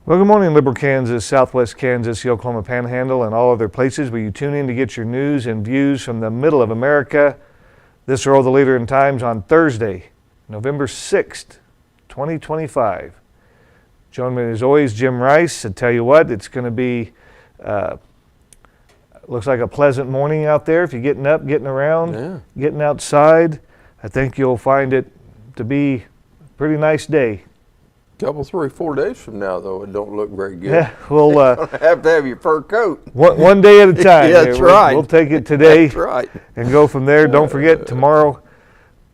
Well, good morning, Liberal Kansas, Southwest Kansas, the Oklahoma Panhandle, and all other places where you tune in to get your news and views from the middle of America. This is Earl the Leader in Times on Thursday, November 6th, 2025. Join me as always, Jim Rice. I tell you what, it's going to be, looks like a pleasant morning out there if you're getting up, getting around, getting outside. I think you'll find it to be a pretty nice day. Couple, 3, 4 days from now, though, it don't look very good. Yeah, we'll have to have your fur coat. One day at a time. Yeah, that's right. We'll take it today. That's right. And go from there. Don't forget, tomorrow,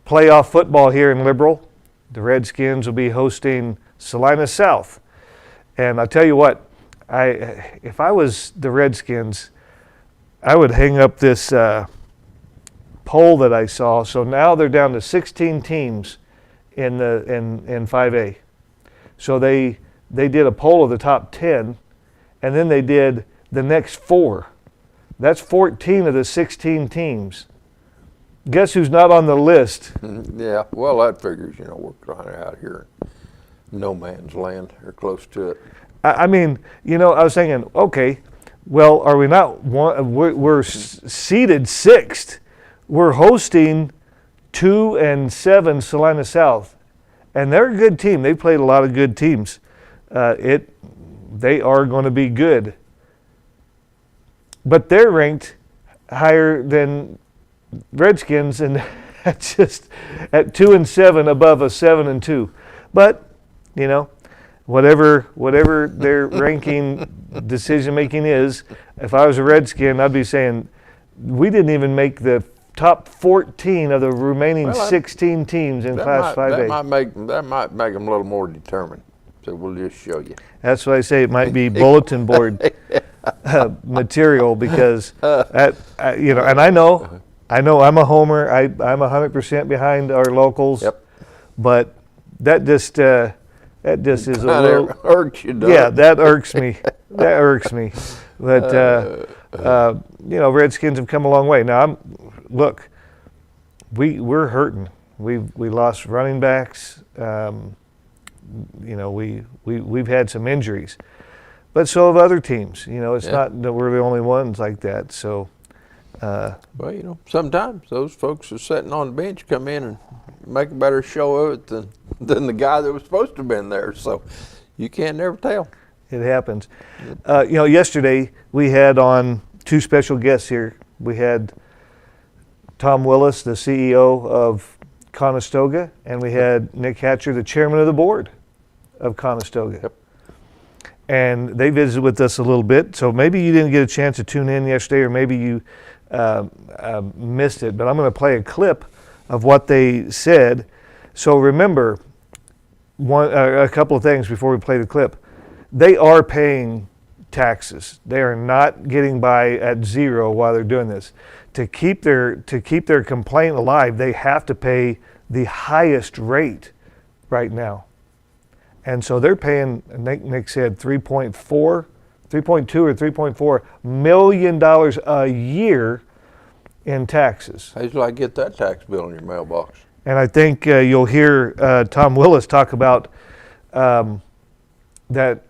playoff football here in Liberal. The Redskins will be hosting Salina South. And I'll tell you what, if I was the Redskins, I would hang up this poll that I saw. So now they're down to 16 teams in 5A. So they did a poll of the top 10, and then they did the next 4. That's 14 of the 16 teams. Guess who's not on the list? Yeah, well, that figures, we're kind of out here in no man's land or close to it. I mean, I was thinking, okay, well, are we not we're seeded 6th. We're hosting 2 and 7 Salina South. And they're a good team. They played a lot of good teams. They are going to be good. But they're ranked higher than Redskins, and just at 2 and 7 above a 7 and 2. But whatever their ranking decision making is, if I was a Redskin, I'd be saying we didn't even make the top 14 of the remaining 16 teams in Class 5A. That might make them a little more determined. So we'll just show you. That's why I say it might be bulletin board material, because and I know I'm a homer. I'm 100% behind our locals. Yep. But that just is a little irks you, doesn't yeah, that irks me. That irks me. But Redskins have come a long way. Now look, we're hurting. We lost running backs. We've had some injuries, but so have other teams. It's not that we're the only ones like that. So, well, sometimes those folks are sitting on the bench come in and make a better show of it than the guy that was supposed to have been there. So, you can't never tell. It happens. Yesterday we had on 2 special guests here. We had Tom Willis, the CEO of Conestoga, and we had Nick Hatcher, the chairman of the board of Conestoga. Yep. And they visited with us a little bit, so maybe you didn't get a chance to tune in yesterday, or maybe you missed it, but I'm going to play a clip of what they said. So remember, a couple of things before we play the clip. They are paying taxes. They are not getting by at zero while they're doing this. To keep their complaint alive, they have to pay the highest rate right now. And so they're paying, Nick said, $3.2 or $3.4 million a year in taxes. How'd you like to get that tax bill in your mailbox? And I think you'll hear Tom Willis talk about that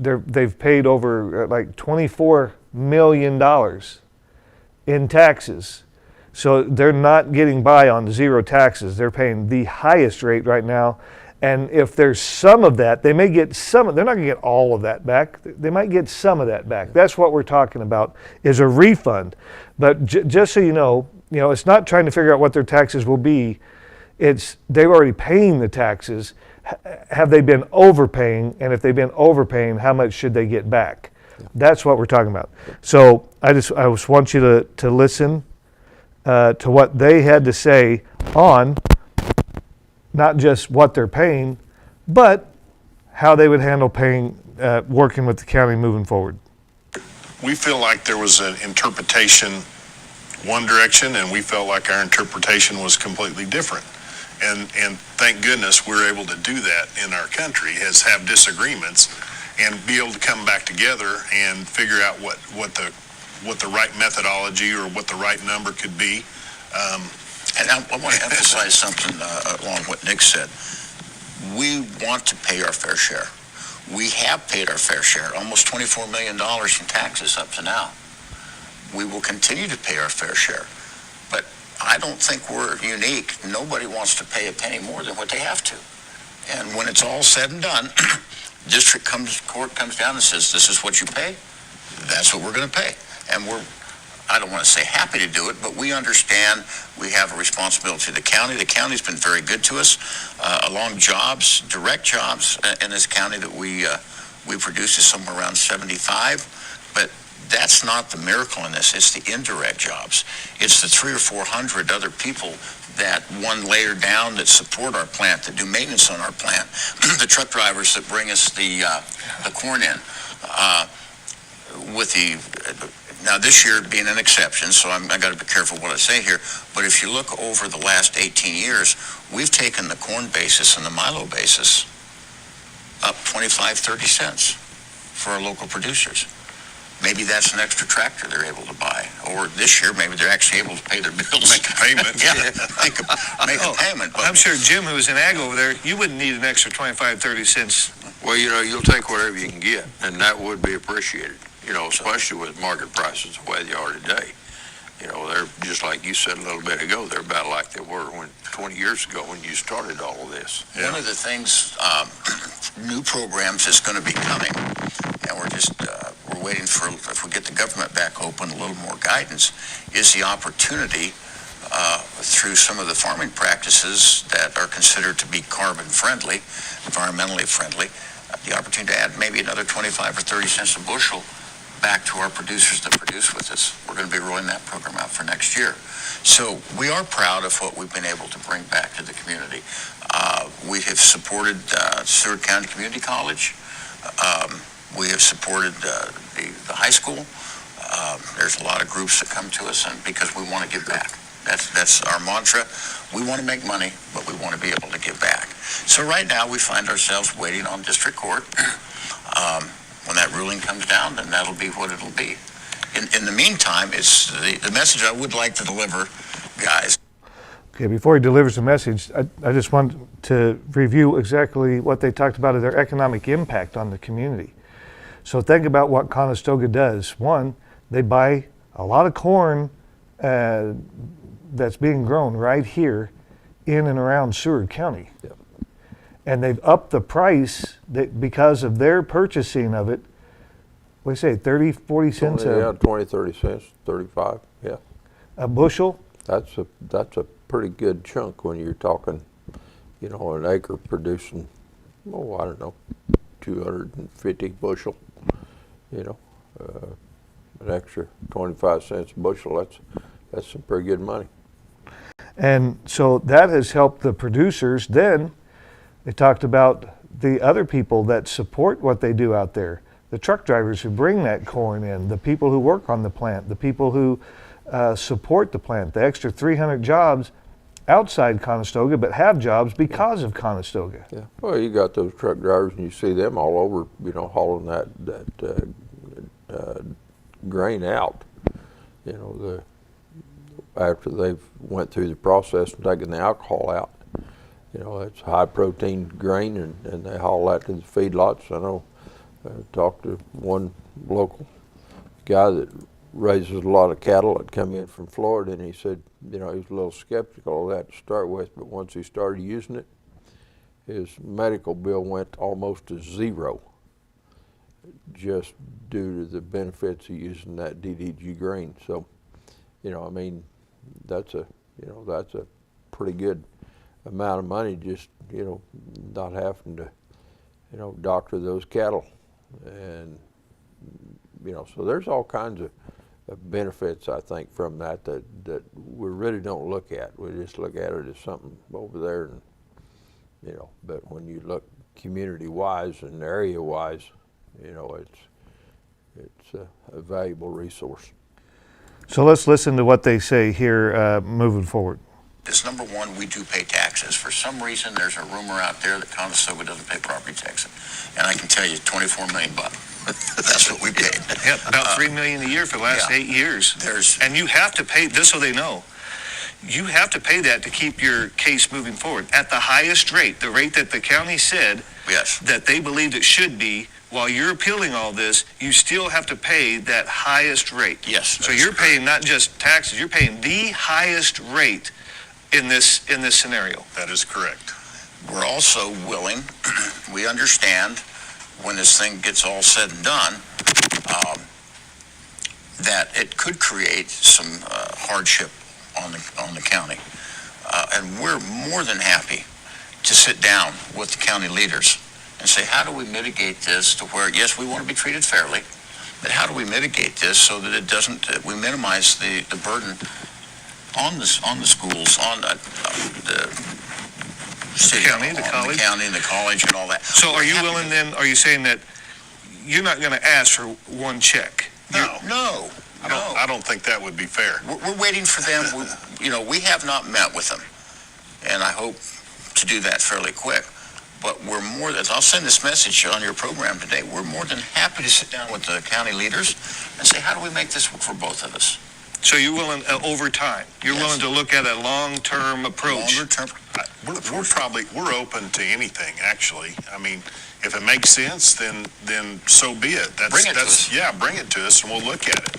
they've paid over like $24 million in taxes. So they're not getting by on 0 taxes. They're paying the highest rate right now. And if there's some of that, they may get some. They're not going to get all of that back. They might get some of that back. That's what we're talking about, is a refund. But just so you know, it's not trying to figure out what their taxes will be. It's they're already paying the taxes. Have they been overpaying? And if they've been overpaying, how much should they get back? That's what we're talking about. So I just want you to listen to what they had to say on not just what they're paying, but how they would handle paying, working with the county moving forward. We feel like there was an interpretation one direction, and we felt like our interpretation was completely different. And thank goodness we're able to do that in our country, is have disagreements and be able to come back together and figure out what the right methodology or what the right number could be. And I want to emphasize something along what Nick said. We want to pay our fair share. We have paid our fair share, almost $24 million in taxes up to now. We will continue to pay our fair share. But I don't think we're unique. Nobody wants to pay a penny more than what they have to. And when it's all said and done, court comes down and says, this is what you pay, that's what we're going to pay. And I don't want to say happy to do it, but we understand we have a responsibility to the county. The county's been very good to us along jobs, direct jobs in this county that we produce is somewhere around 75. But that's not the miracle in this. It's the indirect jobs. It's the 300 or 400 other people that one layer down that support our plant, that do maintenance on our plant, the truck drivers that bring us the corn in. Now this year being an exception, so I got to be careful what I say here, but if you look over the last 18 years, we've taken the corn basis and the milo basis up 25, 30 cents for our local producers. Maybe that's an extra tractor they're able to buy. Or this year, maybe they're actually able to pay their bills. Make a payment. Yeah, make a payment. But I'm sure Jim, who's in ag over there, you wouldn't need an extra 25, 30 cents. Well, you'll take whatever you can get, and that would be appreciated, especially with market prices the way they are today. They're just like you said a little bit ago, they're about like they were 20 years ago when you started all of this. One of the things, new programs that's going to be coming, and we're waiting for, if we get the government back open, a little more guidance, is the opportunity through some of the farming practices that are considered to be carbon friendly, environmentally friendly, the opportunity to add maybe another 25 or 30 cents a bushel back to our producers that produce with us. We're going to be rolling that program out for next year. So we are proud of what we've been able to bring back to the community. We have supported Seward County Community College. We have supported the high school. There's a lot of groups that come to us and because we want to give back. That's our mantra. We want to make money, but we want to be able to give back. So right now we find ourselves waiting on district court. When that ruling comes down, then that'll be what it'll be. In the meantime, it's the message I would like to deliver, guys. Okay, before he delivers the message, I just want to review exactly what they talked about of their economic impact on the community. So think about what Conestoga does. One, they buy a lot of corn that's being grown right here in and around Seward County. Yep. And they've upped the price because of their purchasing of it. What do you say, 30, 40 cents 20, 30 cents, 35, yeah. a bushel? That's a pretty good chunk when you're talking, an acre producing, I don't know, 250 bushel, an extra 25 cents a bushel, that's some pretty good money. And so that has helped the producers. Then they talked about the other people that support what they do out there, the truck drivers who bring that corn in, the people who work on the plant, the people who support the plant, the extra 300 jobs outside Conestoga but have jobs because of Conestoga. Yeah. Well, you got those truck drivers and you see them all over, hauling that grain out, after they've went through the process and taken the alcohol out. It's high protein grain and they haul that to the feedlots. I know I talked to one local guy that raises a lot of cattle that come in from Florida, and he said, he was a little skeptical of that to start with, but once he started using it, his medical bill went almost to zero just due to the benefits of using that DDG grain. So, that's a pretty good amount of money just, not having to, doctor those cattle. And, so there's all kinds of benefits, I think, from that we really don't look at. We just look at it as something over there, and, but when you look community-wise and area-wise, it's a valuable resource. So let's listen to what they say here moving forward. Is number one, we do pay taxes. For some reason, there's a rumor out there that Conestoga doesn't pay property taxes. And I can tell you, $24 million. That's what we paid. Yep, about $3 million a year for the last 8 years. And you have to pay, just so they know, you have to pay that to keep your case moving forward at the highest rate, the rate that the county said Yes. that they believed it should be. While you're appealing all this, you still have to pay that highest rate. Yes. So you're paying not just taxes, you're paying the highest rate in this scenario. That is correct. We're also willing, we understand when this thing gets all said and done, that it could create some hardship on the county. And we're more than happy to sit down with the county leaders and say, how do we mitigate this to where, yes, we want to be treated fairly, but how do we mitigate this so that it doesn't, we minimize the burden on the schools, on the city, County, the college. the county and the college and all that. So are you We're happy willing to- then, are you saying that you're not going to ask for one check? No. I don't think that would be fair. We're waiting for them. We have not met with them, and I hope to do that fairly quick. But we're more than, I'll send this message on your program today. We're more than happy to sit down with the county leaders and say, how do we make this work for both of us? So you're willing, over time, you're Yes. willing to look at a long-term approach? Longer term. We're open to anything, actually. I mean, if it makes sense, then so be it. Bring it to us. Yeah, bring it to us and we'll look at it.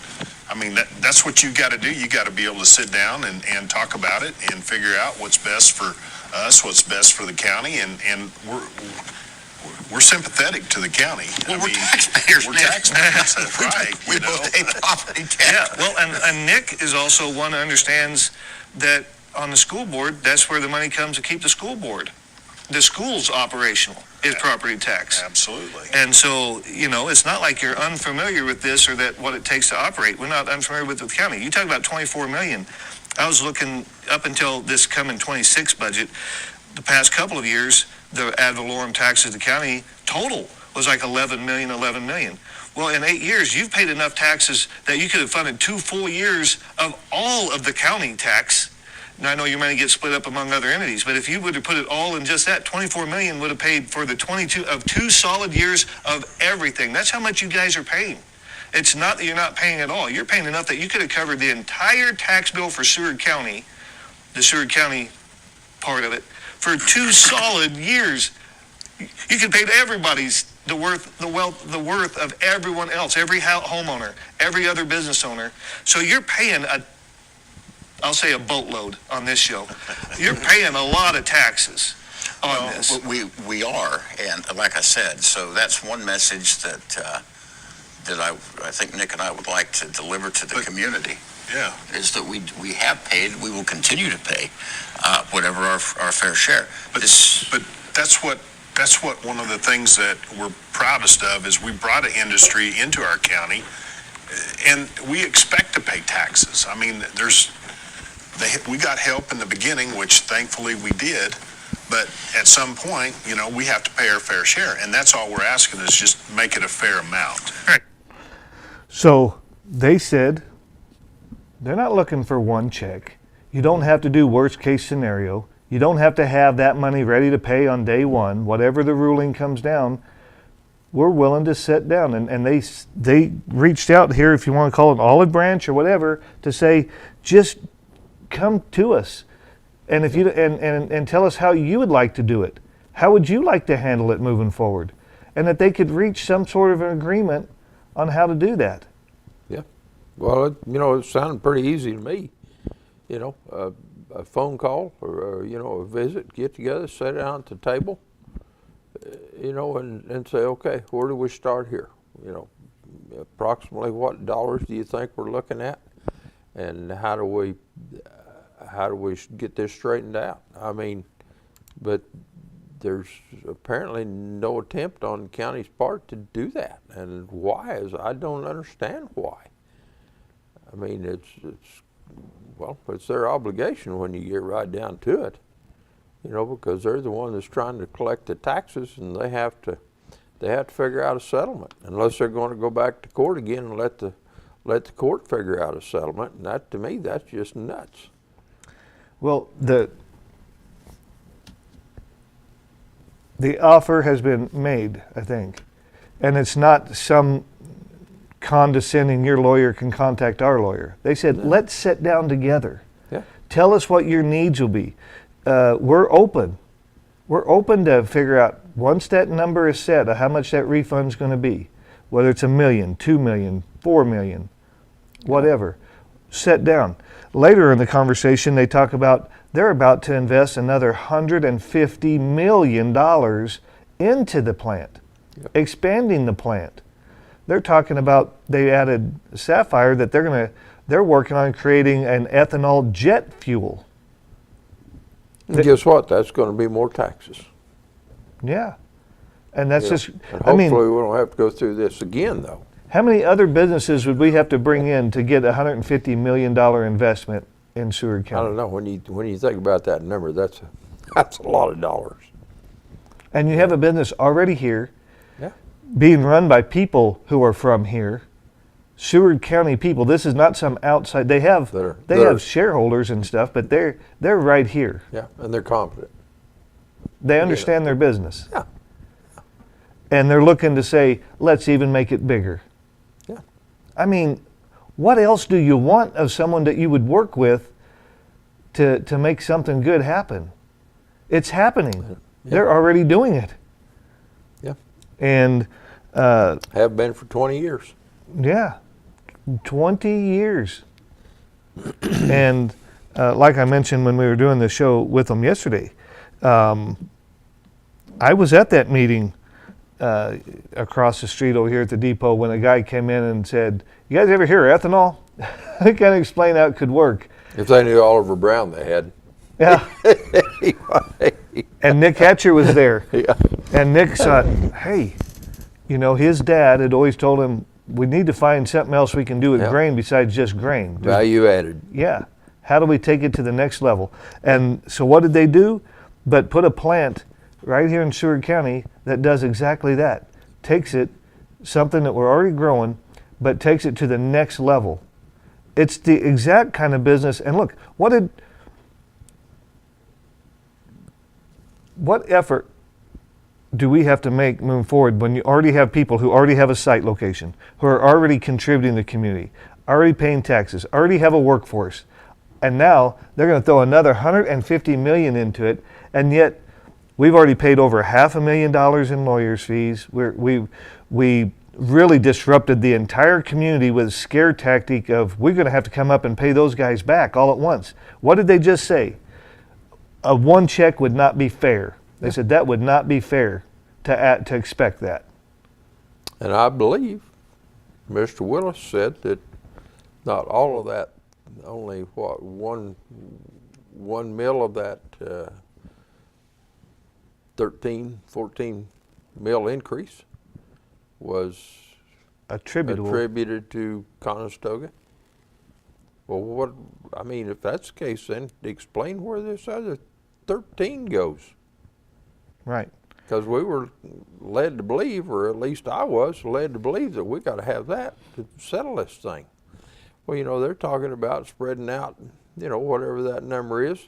I mean, that's what you got to do. You got to be able to sit down and talk about it and figure out what's best for us, what's best for the county, and we're sympathetic to the county. Well, we're taxpayers, We're Nick. taxpayers, that's right. We you know. both pay property Yeah, tax. well, and Nick is also one that understands that on the school board, that's where the money comes to keep the school board. The school's operational is property tax. Absolutely. And so, it's not like you're unfamiliar with this or that what it takes to operate. We're not unfamiliar with the county. You talk about 24 million. I was looking up until this coming 26 budget, the past couple of years, the ad valorem taxes to the county total was like 11 million. Well, in 8 years, you've paid enough taxes that you could have funded 2 full years of all of the county tax. Now, I know your money gets split up among other entities, but if you would have put it all in just that, 24 million would have paid for the 22 of 2 solid years of everything. That's how much you guys are paying. It's not that you're not paying at all. You're paying enough that you could have covered the entire tax bill for Seward County, the Seward County part of it, for 2 solid years. You could pay everybody's the worth of everyone else, every homeowner, every other business owner. So you're paying I'll say a boatload on this show. You're paying a lot of taxes on this. We are, and like I said, so that's one message that I think Nick and I would like to deliver to the community. Yeah. Is that we have paid, we will continue to pay whatever our fair share. But that's what one of the things that we're proudest of is we brought an industry into our county, and we expect to pay taxes. I mean, we got help in the beginning, which thankfully we did, but at some point, we have to pay our fair share, and that's all we're asking is just make it a fair amount. So they said they're not looking for one check. You don't have to do worst case scenario. You don't have to have that money ready to pay on day one. Whatever the ruling comes down, we're willing to sit down. And they reached out here, if you want to call it an olive branch or whatever, to say, just come to us. And if you and tell us how you would like to do it. How would you like to handle it moving forward? And that they could reach some sort of an agreement on how to do that. Yeah. Well, it sounded pretty easy to me. A phone call or a visit, get together, sit down at the table, and say, okay, where do we start here? Approximately what dollars do you think we're looking at? And how do we get this straightened out? I mean, but there's apparently no attempt on the county's part to do that. And why is, I don't understand why. I mean, it's their obligation when you get right down to it, because they're the one that's trying to collect the taxes, and they have to figure out a settlement, unless they're going to go back to court again and let the court figure out a settlement. And that, to me, that's just nuts. Well, the offer has been made, I think, and it's not some condescending, your lawyer can contact our lawyer. They said, let's sit down together. Yeah. Tell us what your needs will be. We're open. We're open to figure out once that number is set of how much that refund's going to be, whether it's $1 million, $2 million, $4 million, whatever, set down. Later in the conversation, they talk about they're about to invest another $150 million into the plant, expanding the plant. They're talking about, they added Sapphire, that they're working on creating an ethanol jet fuel. And guess what? That's going to be more taxes. Yeah. And that's Yeah. just, And I hopefully mean, we don't have to go through this again, though. how many other businesses would we have to bring in to get a $150 million investment in Seward I County? don't know. When you think about that number, that's a lot of dollars. And you have a business already here, Yeah. being run by people who are from here, Seward County people. This is not some outside. They have That they are- have shareholders and stuff, but they're right here. Yeah, and they're competent. They understand their business. Yeah. And they're looking to say, let's even make it bigger. Yeah. I mean, what else do you want of someone that you would work with to make something good happen? It's happening. Yeah. They're already doing it. Yeah. And Have been for 20 years. yeah, 20 years. And like I mentioned when we were doing the show with them yesterday, I was at that meeting across the street over here at the depot when a guy came in and said, "You guys ever hear of ethanol?" I kind of explained how it could work. If they knew Oliver Brown they had. Yeah. And Nick Hatcher was there. Yeah. And Nick thought, hey, you know, his dad had always told him, we need to find something else we can do with Yeah. grain besides just grain. Value added. Yeah. How do we take it to the next level? And so what did they do? But put a plant right here in Seward County that does exactly that. Takes it, something that we're already growing, but takes it to the next level. It's the exact kind of business. And look, what effort do we have to make moving forward when you already have people who already have a site location, who are already contributing to the community, already paying taxes, already have a workforce, and now they're going to throw another $150 million into it, and yet we've already paid over $500,000 in lawyers' fees. We really disrupted the entire community with a scare tactic of we're going to have to come up and pay those guys back all at once. What did they just say? A one check would not be fair. They said that would not be fair to expect that. And I believe Mr. Willis said that not all of that, only what, one mil of that 14 mil increase was Attributable. attributed to Conestoga. Well, if that's the case, then explain where this other 13 goes. Right. Because we were led to believe, or at least I was led to believe, that we got to have that to settle this thing. Well, you know, they're talking about spreading out, you know, whatever that number is,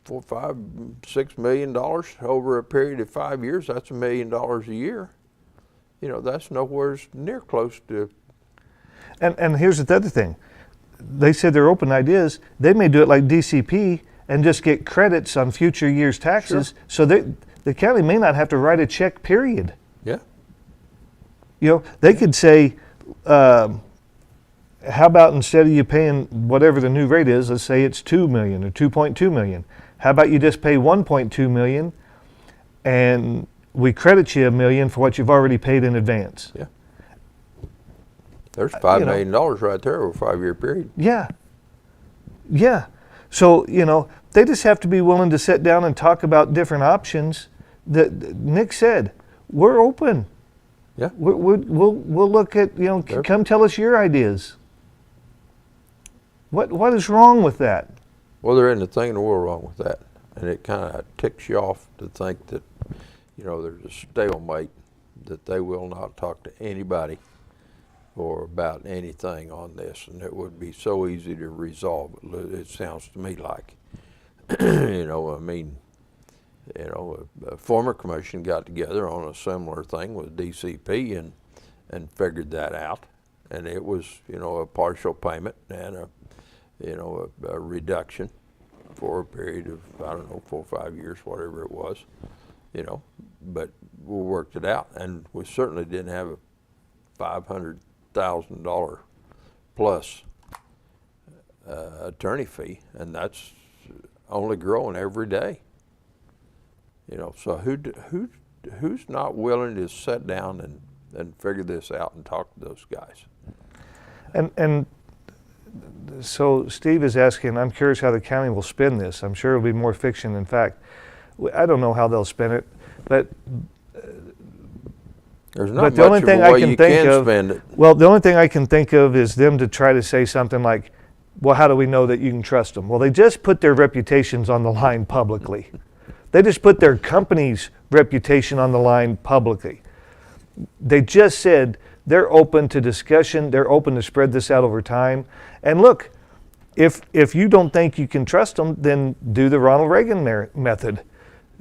$4, $5, $6 million over a period of 5 years. That's $1 million a year. You know, that's nowhere near close to. And here's the other thing. They said they're open ideas. They may do it like DCP and just get credits on future years' taxes. Sure. So the county may not have to write a check, period. Yeah. You know, they could say, how about instead of you paying whatever the new rate is, let's say it's $2 million or $2.2 million. How about you just pay $1.2 million and we credit you $1 million for what you've already paid in advance? Yeah. There's $5 you know. million right there over a 5-year period. Yeah. Yeah. So, you know, they just have to be willing to sit down and talk about different options. That Nick said, we're open. Yeah. We'll look at, you know, Sure. come tell us your ideas. What is wrong with that? Well, there isn't a thing in the world wrong with that. And it kind of ticks you off to think that, you know, there's a stalemate, that they will not talk to anybody or about anything on this, and it would be so easy to resolve. It sounds to me like, you know, I mean, you know, a former commission got together on a similar thing with DCP and figured that out, and it was, you know, a partial payment and a reduction for a period of, I don't know, 4 or 5 years, whatever it was. you know, but we worked it out, and we certainly didn't have a $500,000 plus attorney fee, and that's only growing every day. You know, so who's not willing to sit down and figure this out and talk to those guys? And so Steve is asking, I'm curious how the county will spend this. I'm sure it'll be more fiction than fact. I don't know how they'll spend it, but There's not the much only of thing a I way can you think can of, spend it. well, the only thing I can think of is them to try to say something like, well, how do we know that you can trust them? Well, they just put their reputations on the line publicly. They just put their company's reputation on the line publicly. They just said they're open to discussion. They're open to spread this out over time. And look, if you don't think you can trust them, then do the Ronald Reagan method.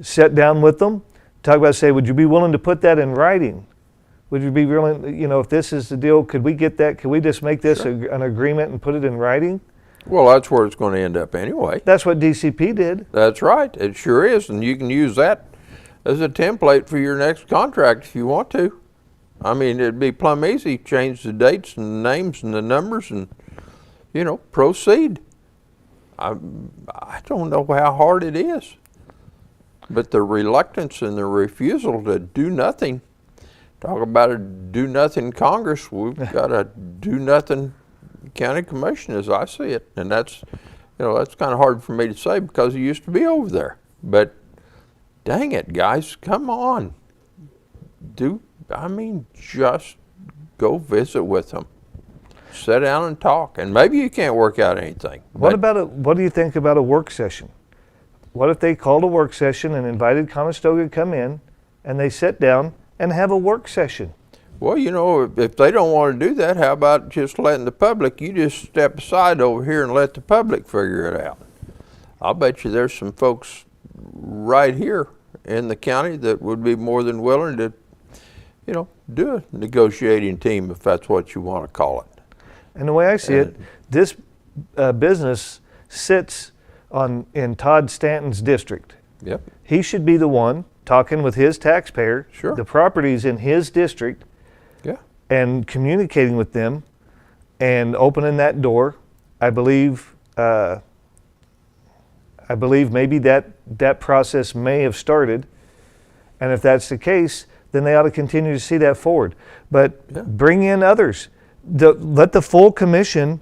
Sit down with them, talk about, say, would you be willing to put that in writing? Would you be willing, you know, if this is the deal, could we get that? Could we just make this an agreement and put it in writing? Well, that's where it's going to end up anyway. That's what DCP did. That's right. It sure is, and you can use that as a template for your next contract if you want to. I mean, it'd be plumb easy. Change the dates and the names and the numbers, and you know, proceed. I don't know how hard it is, but the reluctance and the refusal to do nothing. Talk about a do nothing Congress. We've got a do nothing county commission, as I see it, and that's, you know, that's kind of hard for me to say because he used to be over there. But dang it, guys, come on, just go visit with them, sit down and talk, and maybe you can't work out anything. What do you think about a work session? What if they called a work session and invited Conestoga to come in, and they sit down and have a work session? Well, you know, if they don't want to do that, how about just letting the public, you just step aside over here and let the public figure it out. I'll bet you there's some folks right here in the county that would be more than willing to, you know, do a negotiating team, if that's what you want to call it. And the way I see it, this business sits in Todd Stanton's district. Yep. He should be the one talking with his taxpayer. Sure. The property's in his district. Yeah. And communicating with them and opening that door. I believe maybe that process may have started, and if that's the case, then they ought to continue to see that forward. But bring in others. Let the full commission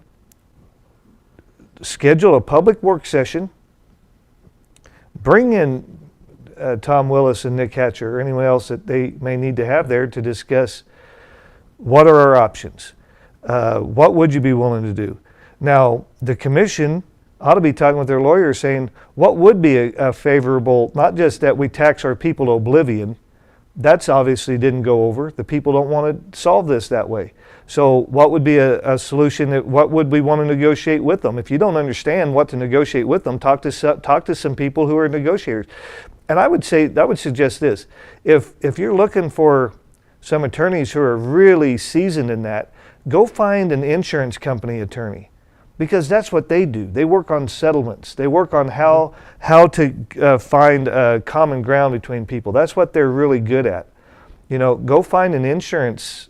schedule a public work session. Bring in Tom Willis and Nick Hatcher or anyone else that they may need to have there to discuss what are our options. What would you be willing to do? Now, the commission ought to be talking with their lawyers saying, what would be a favorable, not just that we tax our people to oblivion, that's obviously didn't go over. The people don't want to solve this that way. So what would be a solution? What would we want to negotiate with them? If you don't understand what to negotiate with them, talk to some people who are negotiators. And I would suggest this. If you're looking for some attorneys who are really seasoned in that, go find an insurance company attorney, because that's what they do. They work on settlements. They work on how to find common ground between people. That's what they're really good at. You know, go find an insurance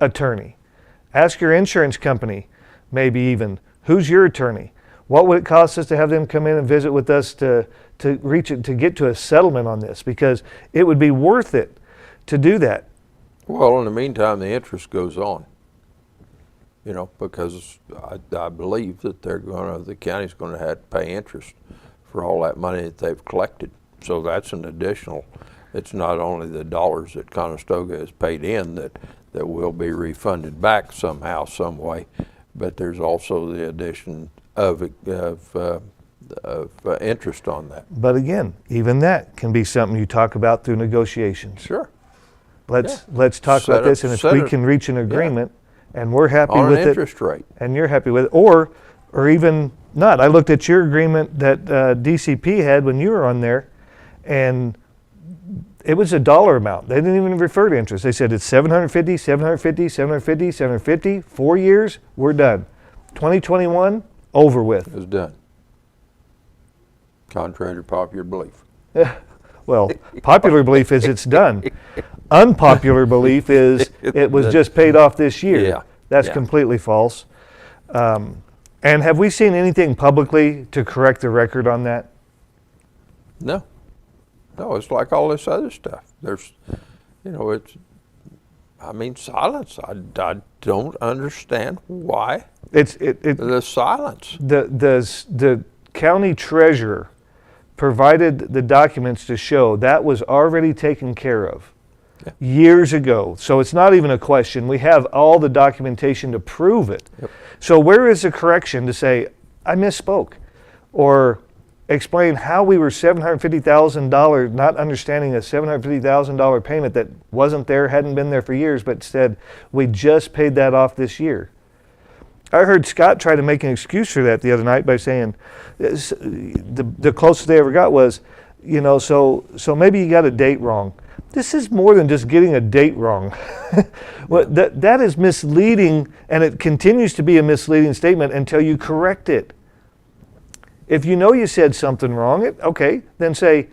attorney. Ask your insurance company, maybe even, who's your attorney? What would it cost us to have them come in and visit with us to get to a settlement on this? Because it would be worth it to do that. Well, in the meantime, the interest goes on. You know, because I believe that the county's going to have to pay interest for all that money that they've collected. So that's an additional. It's not only the dollars that Conestoga has paid in that will be refunded back somehow, some way, but there's also the addition of interest on that. But again, even that can be something you talk about through negotiations. Sure. Let's talk about this, and if we can reach an agreement, and we're happy on with an it, interest rate, and you're happy with it, or even not. I looked at your agreement that DCP had when you were on there, and it was a dollar amount. They didn't even refer to interest. They said it's 750, 750, 750, 750, 4 years, we're done. 2021, over with. is done. Contrary to popular belief. Well, popular belief is it's done. Unpopular belief is it was just paid off this year. Yeah, That's yeah. completely false. And have we seen anything publicly to correct the record on that? No, it's like all this other stuff. There's, silence. I don't understand why the silence. The county treasurer provided the documents to show that was already taken care of years ago. So it's not even a question. We have all the documentation to prove it. Yep. So where is the correction to say, I misspoke? Or explain how we were $750,000, not understanding a $750,000 payment that wasn't there, hadn't been there for years, but said, we just paid that off this year. I heard Scott try to make an excuse for that the other night by saying, the closest they ever got was, so maybe you got a date wrong. This is more than just getting a date wrong. Well, that is misleading, and it continues to be a misleading statement until you correct it. If you know you said something wrong, okay, then say,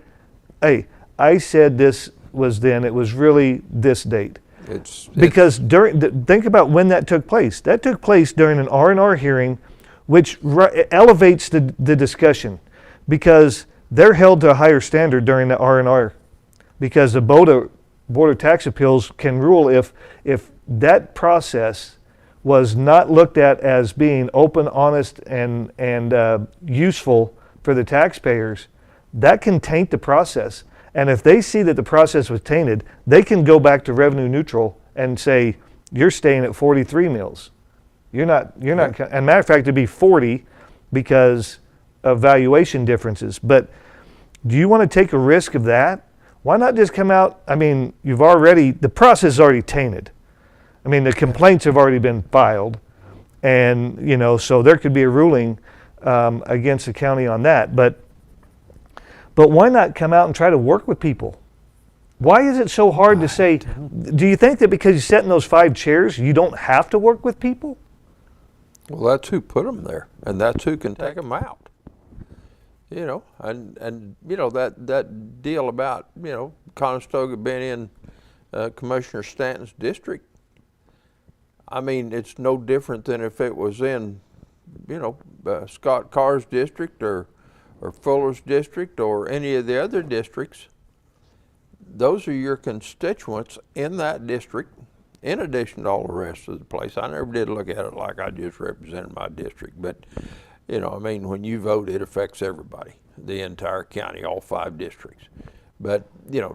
hey, I said this was then, it was really this date. Because think about when that took place. That took place during an R&R hearing, which elevates the discussion, because they're held to a higher standard during the R&R. Because the Board of Tax Appeals can rule if that process was not looked at as being open, honest, and useful for the taxpayers, that can taint the process. And if they see that the process was tainted, they can go back to revenue neutral and say, you're staying at 43 mills. You're not, and matter of fact, it'd be 40 because of valuation differences. But do you want to take a risk of that? Why not just come out? I mean, the process is already tainted. I mean, the complaints have already been filed, and so there could be a ruling against the county on that. But why not come out and try to work with people? Why is it so hard to say? Do you think that because you sit in those 5 chairs, you don't have to work with people? Well, that's who put them there, and that's who can take them out. That deal about Conestoga being in Commissioner Stanton's district. I mean, it's no different than if it was in, Scott Carr's district or Fuller's district or any of the other districts. Those are your constituents in that district, in addition to all the rest of the place. I never did look at it like I just represented my district, but when you vote, it affects everybody, the entire county, all 5 districts. But,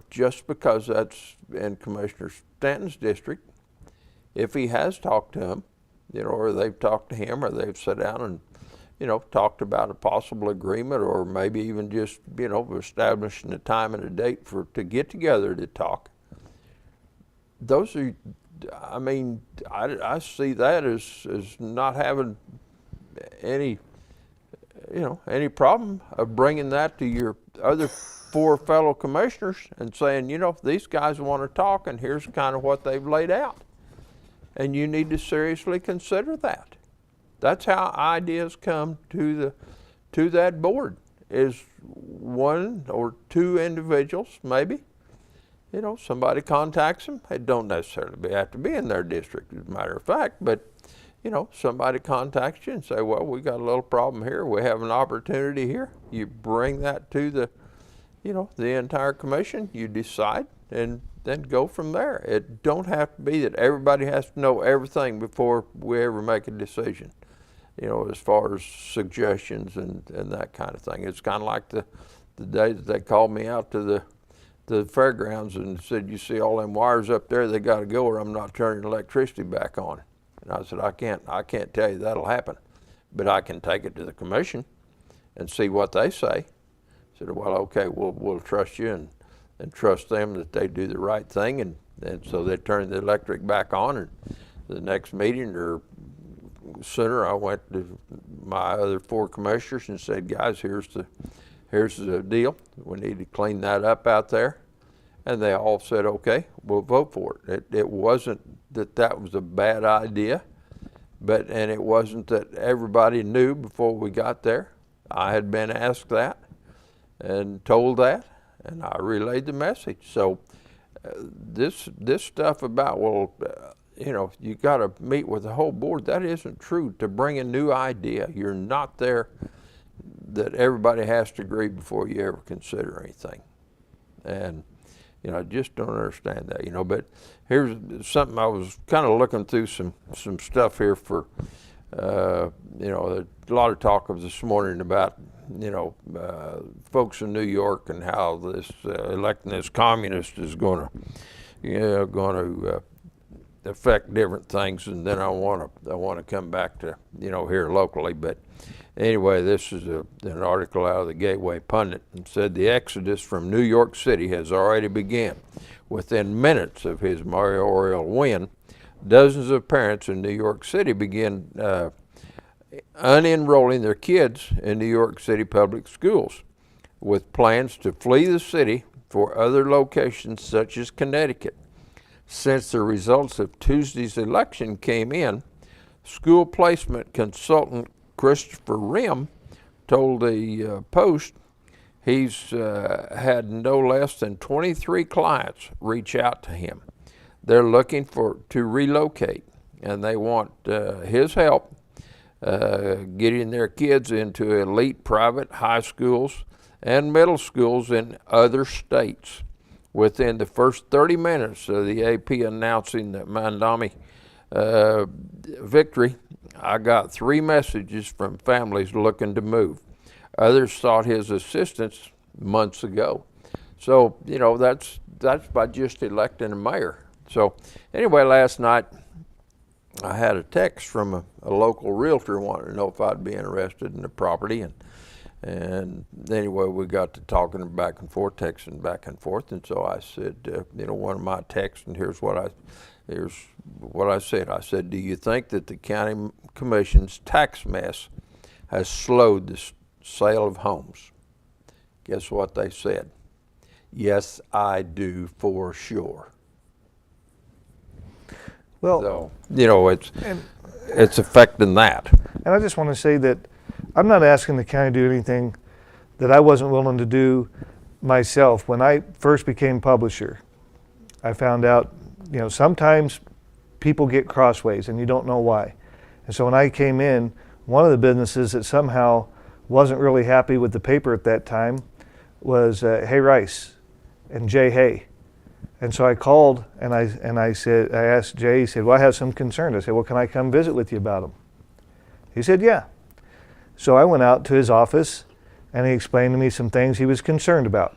just because that's in Commissioner Stanton's district, if he has talked to him, or they've talked to him, or they've sat down and, talked about a possible agreement, or maybe even just, establishing a time and a date to get together to talk. Those are, I see that as not having any problem of bringing that to your other 4 fellow commissioners and saying, these guys want to talk, and here's kind of what they've laid out. And you need to seriously consider that. That's how ideas come to that board, is 1 or 2 individuals, maybe. Somebody contacts them. It don't necessarily have to be in their district, as a matter of fact, but somebody contacts you and say, well, we got a little problem here. We have an opportunity here. You bring that to the entire commission. You decide, and then go from there. It don't have to be that everybody has to know everything before we ever make a decision, as far as suggestions and that kind of thing. It's kind of like the day that they called me out to the fairgrounds and said, you see all them wires up there, they got to go, or I'm not turning electricity back on. And I said, I can't tell you that'll happen, but I can take it to the commission and see what they say. I said, well, okay, we'll trust you and trust them that they do the right thing, and so they turned the electric back on. And the next meeting or sooner, I went to my other 4 commissioners and said, guys, here's the deal. We need to clean that up out there. And they all said, okay, we'll vote for it. It wasn't that was a bad idea, and it wasn't that everybody knew before we got there. I had been asked that and told that, and I relayed the message. So this stuff about, well, you know, you got to meet with the whole board, that isn't true. To bring a new idea, you're not there that everybody has to agree before you ever consider anything. And, you know, I just don't understand that, you know. But here's something, I was kind of looking through some stuff here for, you know, there's a lot of talk of this morning about, you know, folks in New York and how this electing this communist is going to affect different things. And then I want to come back to, you know, here locally. But anyway, this is an article out of the Gateway Pundit, and said the exodus from New York City has already begun. Within minutes of his mayoral win, dozens of parents in New York City began unenrolling their kids in New York City public schools, with plans to flee the city for other locations such as Connecticut. Since the results of Tuesday's election came in, school placement consultant Christopher Rim told the Post he's had no less than 23 clients reach out to him. They're looking to relocate, and they want his help getting their kids into elite private high schools and middle schools in other states. Within the first 30 minutes of the AP announcing that Mamdani victory, I got 3 messages from families looking to move. Others sought his assistance months ago. So, you know, that's by just electing a mayor. So anyway, last night I had a text from a local realtor wanting to know if I'd be interested in the property, and anyway, we got to talking back and forth, texting back and forth, and so I said, you know, one of my texts, and here's what I said. I said, do you think that the county commission's tax mess has slowed the sale of homes? Guess what they said? Yes, I do, for sure. Well, So, you know, it's affecting that. and I just want to say that I'm not asking the county to do anything that I wasn't willing to do myself. When I first became publisher, I found out, you know, sometimes people get crossways and you don't know why. And so when I came in, one of the businesses that somehow wasn't really happy with the paper at that time was Hay Rice and Jay Hay. And so I called and I asked Jay, he said, well, I have some concerns. I said, well, can I come visit with you about them? He said, yeah. So I went out to his office and he explained to me some things he was concerned about.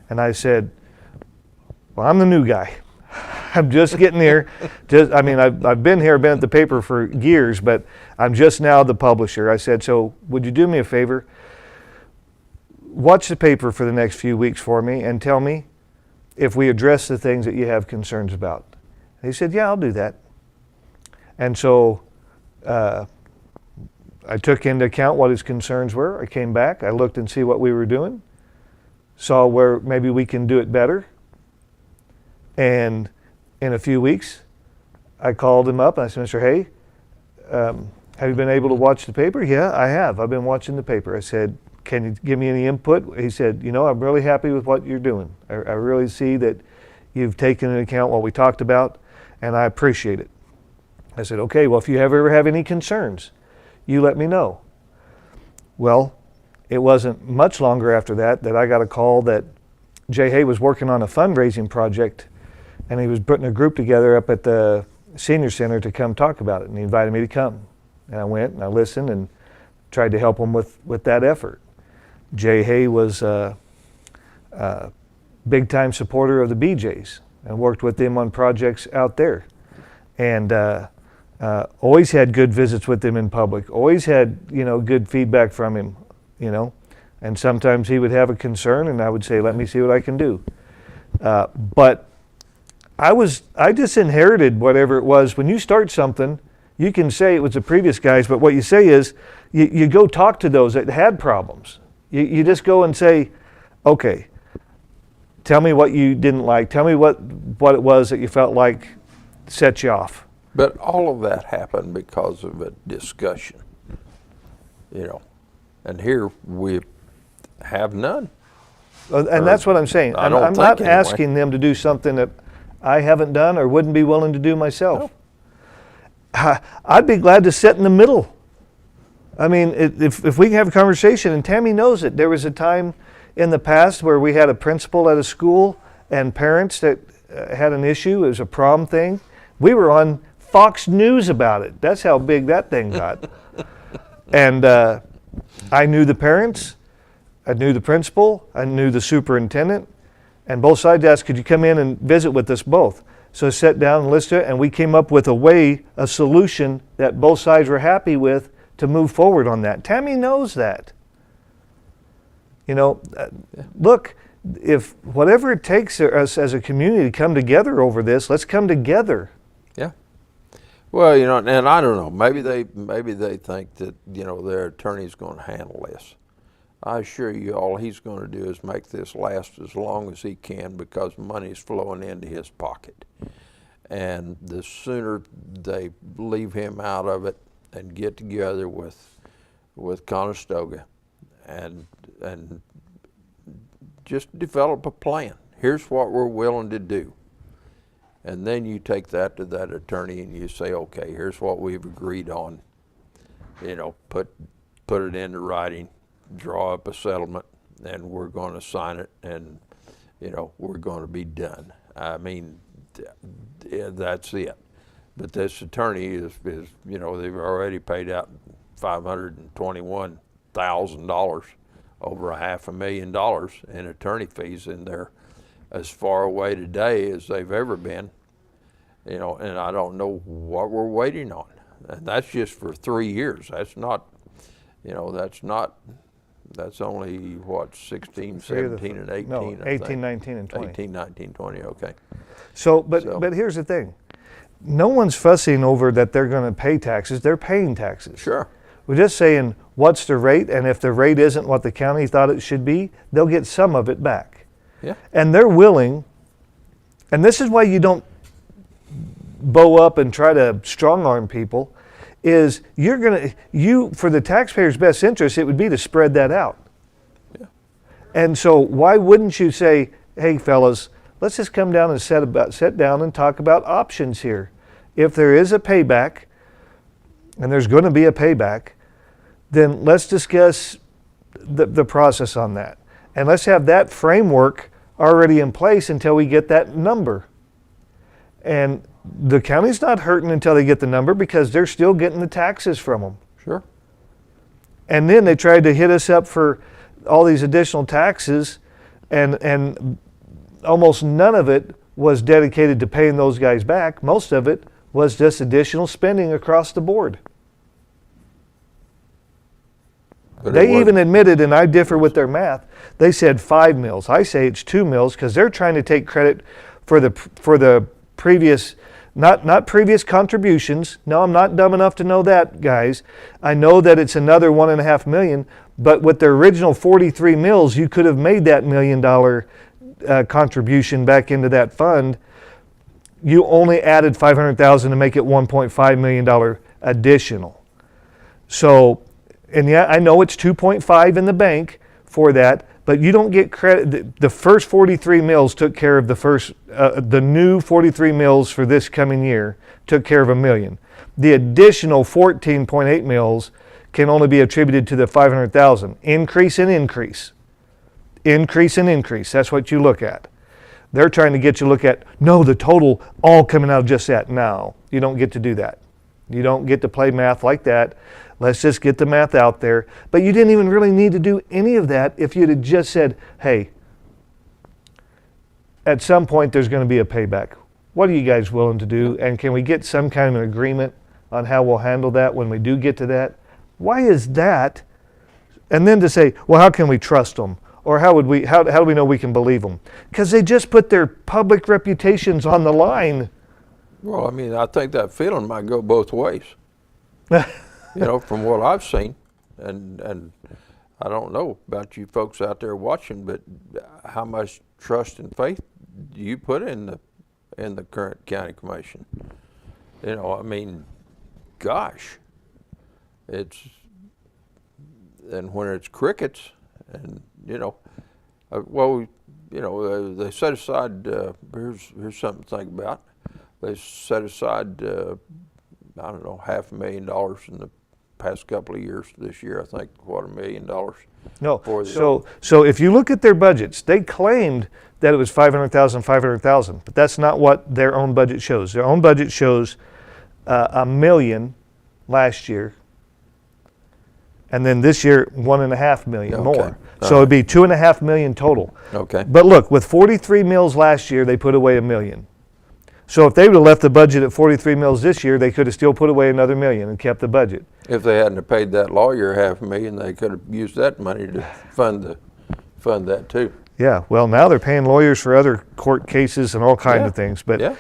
And I said, well, I'm the new guy. I'm just getting here. I've been here, been at the paper for years, but I'm just now the publisher. I said, so would you do me a favor? Watch the paper for the next few weeks for me and tell me if we address the things that you have concerns about. And he said, yeah, I'll do that. And so I took into account what his concerns were. I came back, I looked and see what we were doing, saw where maybe we can do it better. And in a few weeks, I called him up and I said, Mr. Hay, have you been able to watch the paper? Yeah, I have. I've been watching the paper. I said, can you give me any input? He said, you know, I'm really happy with what you're doing. I really see that you've taken into account what we talked about, and I appreciate it. I said, okay, well, if you ever have any concerns, you let me know. Well, it wasn't much longer after that I got a call that Jay Hay was working on a fundraising project, and he was putting a group together up at the senior center to come talk about it, and he invited me to come. And I went and I listened and tried to help him with that effort. Jay Hay was a big-time supporter of the BJs and worked with them on projects out there. And always had good visits with him in public, always had, you know, good feedback from him, you know. And sometimes he would have a concern and I would say, let me see what I can do. But I just inherited whatever it was. When you start something, you can say it was the previous guys, but what you say is you go talk to those that had problems. You just go and say, okay, tell me what you didn't like. Tell me what it was that you felt like set you off. But all of that happened because of a discussion, you know. And here we have none. And that's what I'm saying. I don't I'm think not anyway. asking them to do something that I haven't done or wouldn't be willing to do myself. I'd be glad to sit in the middle. I mean, if we can have a conversation, and Tammy knows it, there was a time in the past where we had a principal at a school and parents that had an issue. It was a prom thing. We were on Fox News about it. That's how big that thing got. And I knew the parents, I knew the principal, I knew the superintendent, and both sides asked, could you come in and visit with us both? So I sat down and listened to it, and we came up with a solution that both sides were happy with to move forward on that. Tammy knows that. You know, look, if whatever it takes for us as a community to come together over this, let's come together. Yeah. Well, you know, and I don't know. Maybe they think that, you know, their attorney's going to handle this. I assure you, all he's going to do is make this last as long as he can because money's flowing into his pocket. And the sooner they leave him out of it and get together with Conestoga and just develop a plan. Here's what we're willing to do. And then you take that to that attorney and you say, okay, here's what we've agreed on. You know, put it into writing, draw up a settlement, and we're going to sign it, and, you know, we're going to be done. I mean, that's it. But this attorney is, you know, they've already paid out $521,000, over $500,000 in attorney fees, and they're as far away today as they've ever been. You know, and I don't know what we're waiting on. And that's just for 3 years. That's not, you know, that's only, what, 16, 17, and 18? No, 18, 19, and 20. 18, 19, 20, okay. So, but here's the thing. No one's fussing over that they're going to pay taxes. They're paying taxes. Sure. We're just saying, what's the rate? And if the rate isn't what the county thought it should be, they'll get some of it back. Yeah. And they're willing, and this is why you don't bow up and try to strong arm people, is for the taxpayer's best interest, it would be to spread that out. Yeah. And so why wouldn't you say, hey fellas, let's just come down and sit down and talk about options here. If there is a payback, and there's going to be a payback, then let's discuss the process on that. And let's have that framework already in place until we get that number. And the county's not hurting until they get the number because they're still getting the taxes from them. Sure. And then they tried to hit us up for all these additional taxes, and almost none of it was dedicated to paying those guys back. Most of it was just additional spending across the board. But They even admitted, and I differ with their math, they said 5 mills. I say it's 2 mills because they're trying to take credit for the previous, not previous contributions. No, I'm not dumb enough to know that, guys. I know that it's another $1.5 million, but with the original 43 mills, you could have made that $1 million contribution back into that fund. You only added $500,000 to make it $1.5 million additional. So, and yeah, I know it's 2.5 in the bank for that, but you don't get credit. The first 43 mills took care of the new 43 mills for this coming year took care of $1 million. The additional 14.8 mills can only be attributed to the 500,000. Increase and increase. Increase and increase. That's what you look at. They're trying to get you to look at, no, the total all coming out of just that. No, you don't get to do that. You don't get to play math like that. Let's just get the math out there. But you didn't even really need to do any of that if you'd have just said, hey, at some point there's going to be a payback. What are you guys willing to do? And can we get some kind of an agreement on how we'll handle that when we do get to that? Why is that? And then to say, well, how can we trust them? Or how do we know we can believe them? Because they just put their public reputations on the line. Well, I mean, I think that feeling might go both ways. You know, from what I've seen, and I don't know about you folks out there watching, but how much trust and faith do you put in the current county commission? You know, I mean, gosh, and when it's crickets, and you know, Well, you know, they set aside, here's something to think about. They set aside, I don't know, $500,000 in the past couple of years. This year, I think, what, $1 million? No, For the- so if you look at their budgets, they claimed that it was 500,000, but that's not what their own budget shows. Their own budget shows $1 million last year, and then this year $1.5 million Okay. more. All So it'd be $2.5 million total. Okay. But look, with 43 mills last year, they put away $1 million. So if they would have left the budget at 43 mills this year, they could have still put away another $1 million and kept the budget. If they hadn't have paid that lawyer $500,000, they could have used that money to fund that too. Yeah, well, now they're paying lawyers for other court cases and all kinds Yeah. of things. But Yeah.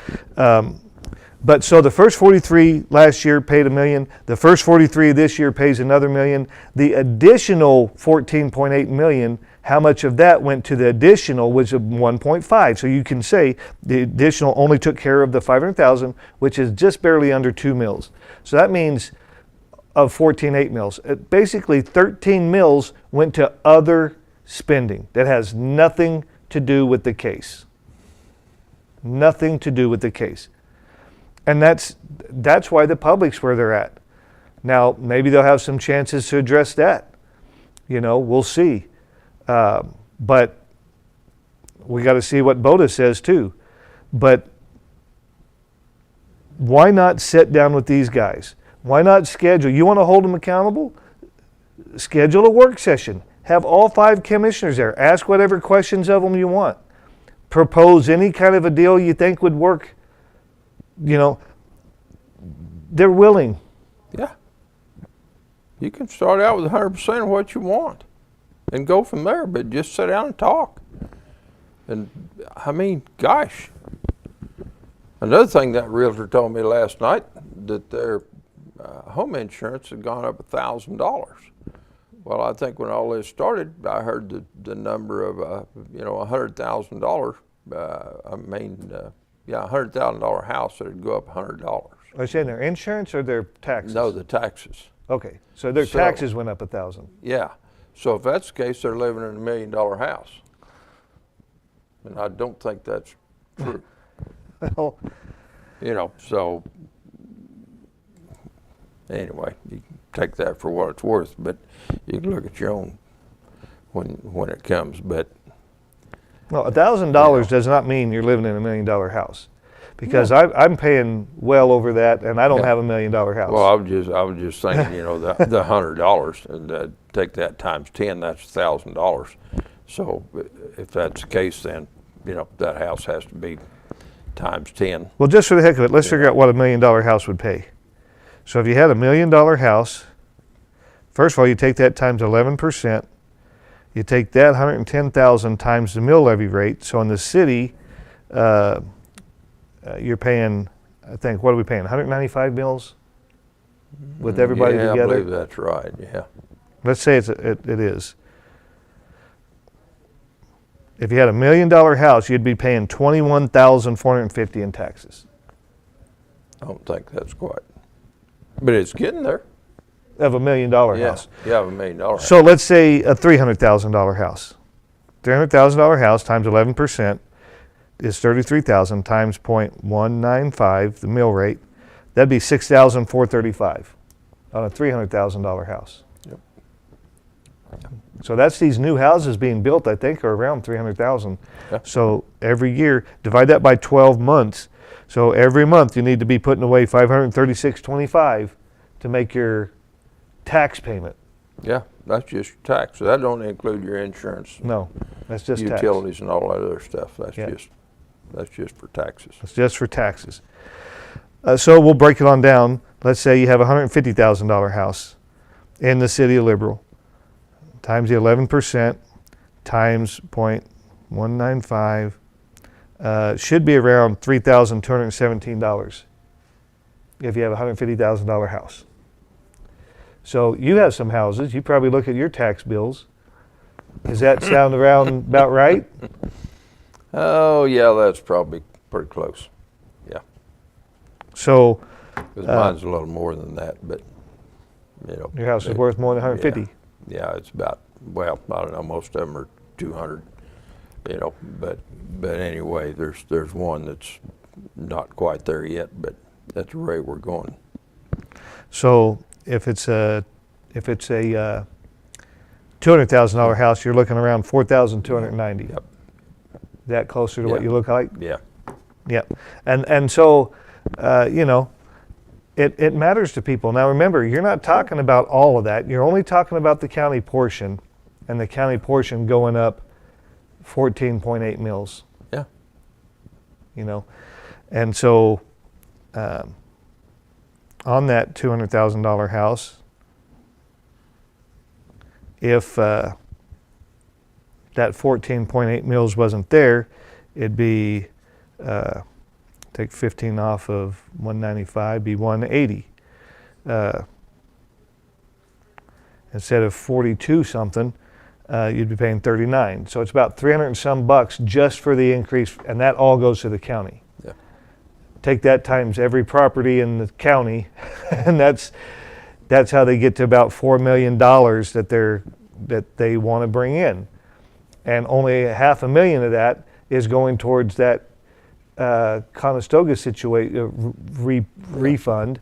But so the first 43 last year paid $1 million. The first 43 this year pays another $1 million. The additional $14.8 million, how much of that went to the additional, which is 1.5. So you can say the additional only took care of the 500,000, which is just barely under 2 mills. So that means of 14.8 mills, basically 13 mills went to other spending that has nothing to do with the case. Nothing to do with the case. And that's why the public's where they're at. Now, maybe they'll have some chances to address that. You know, we'll see. But we got to see what BOTA says too. But why not sit down with these guys? Why not schedule? You want to hold them accountable? Schedule a work session. Have all 5 commissioners there. Ask whatever questions of them you want. Propose any kind of a deal you think would work. You know, they're willing. Yeah. You can start out with 100% of what you want and go from there, but just sit down and talk. And I mean, gosh. Another thing that realtor told me last night, that their home insurance had gone up $1,000. Well, I think when all this started, I heard the number of, $100,000. $100,000 house that would go up $100. Are you saying their insurance or their taxes? No, the taxes. Okay, so their So- taxes went up 1,000. Yeah. So if that's the case, they're living in $1 million house. And I don't think that's true. Well, You know, so anyway, you can take that for what it's worth, but you can look at your own when it comes. But no, $1,000 does not mean you're living in $1 million house, because I'm paying well over that, and I don't Yeah. have $1 million house. well, I was just thinking, you know, the $100 and take that times 10, that's $1,000. So if that's the case, then you know that house has to be times 10. Well, just for the heck of it, let's figure out what $1 million house would pay. So if you had $1 million house, first of all, you take that times 11%. You take that 110,000 times the mill levy rate. So in the city, you're paying, I think, what are we paying? 195 mills with everybody yeah, together. I believe that's right. Yeah. Let's say it is. If you had $1 million house, you'd be paying $21,450 in taxes. I don't think that's quite, but it's getting there. Of $1 million Yeah, house. you have $1 million house. So let's say a $300,000 house. $300,000 house times 11% is $33,000 times 0.195, the mill rate. That'd be $6,435 on a $300,000 house. Yep. So that's these new houses being built, I think, are around 300,000. Yeah. So every year, divide that by 12 months. So every month you need to be putting away $536.25 to make your tax payment. Yeah, that's just your tax. So that don't include your insurance, No, that's just tax. utilities, and all that other stuff. That's Yeah. just for taxes. It's just for taxes. So we'll break it on down. Let's say you have a $150,000 house in the city of Liberal, times the 11%, times 0.195, should be around $3,217 if you have a $150,000 house. So you have some houses, you probably look at your tax bills. Does that sound around about right? Oh, yeah, that's probably pretty close. Yeah, So because mine's a little more than that, but, you know. your house is worth more than 150. Yeah, it's about, well, I don't know, most of them are 200. you know, but anyway, there's one that's not quite there yet, but that's the rate we're going. So if it's a $200,000 house, you're looking around 4,290. Yep. That closer to what Yeah. you look like? Yeah. Yep. And so, you know, it matters to people. Now remember, you're not talking about all of that. You're only talking about the county portion, and the county portion going up 14.8 mils. Yeah. You know, and so on that $200,000 house, if that 14.8 mils wasn't there, it'd be take 15 off of 195, be 180. Instead of 42 something, you'd be paying 39. So it's about 300 and some bucks just for the increase, and that all goes to the county. Yeah. Take that times every property in the county, and that's how they get to about $4 million that they want to bring in, and only $500,000 of that is going towards that Conestoga refund,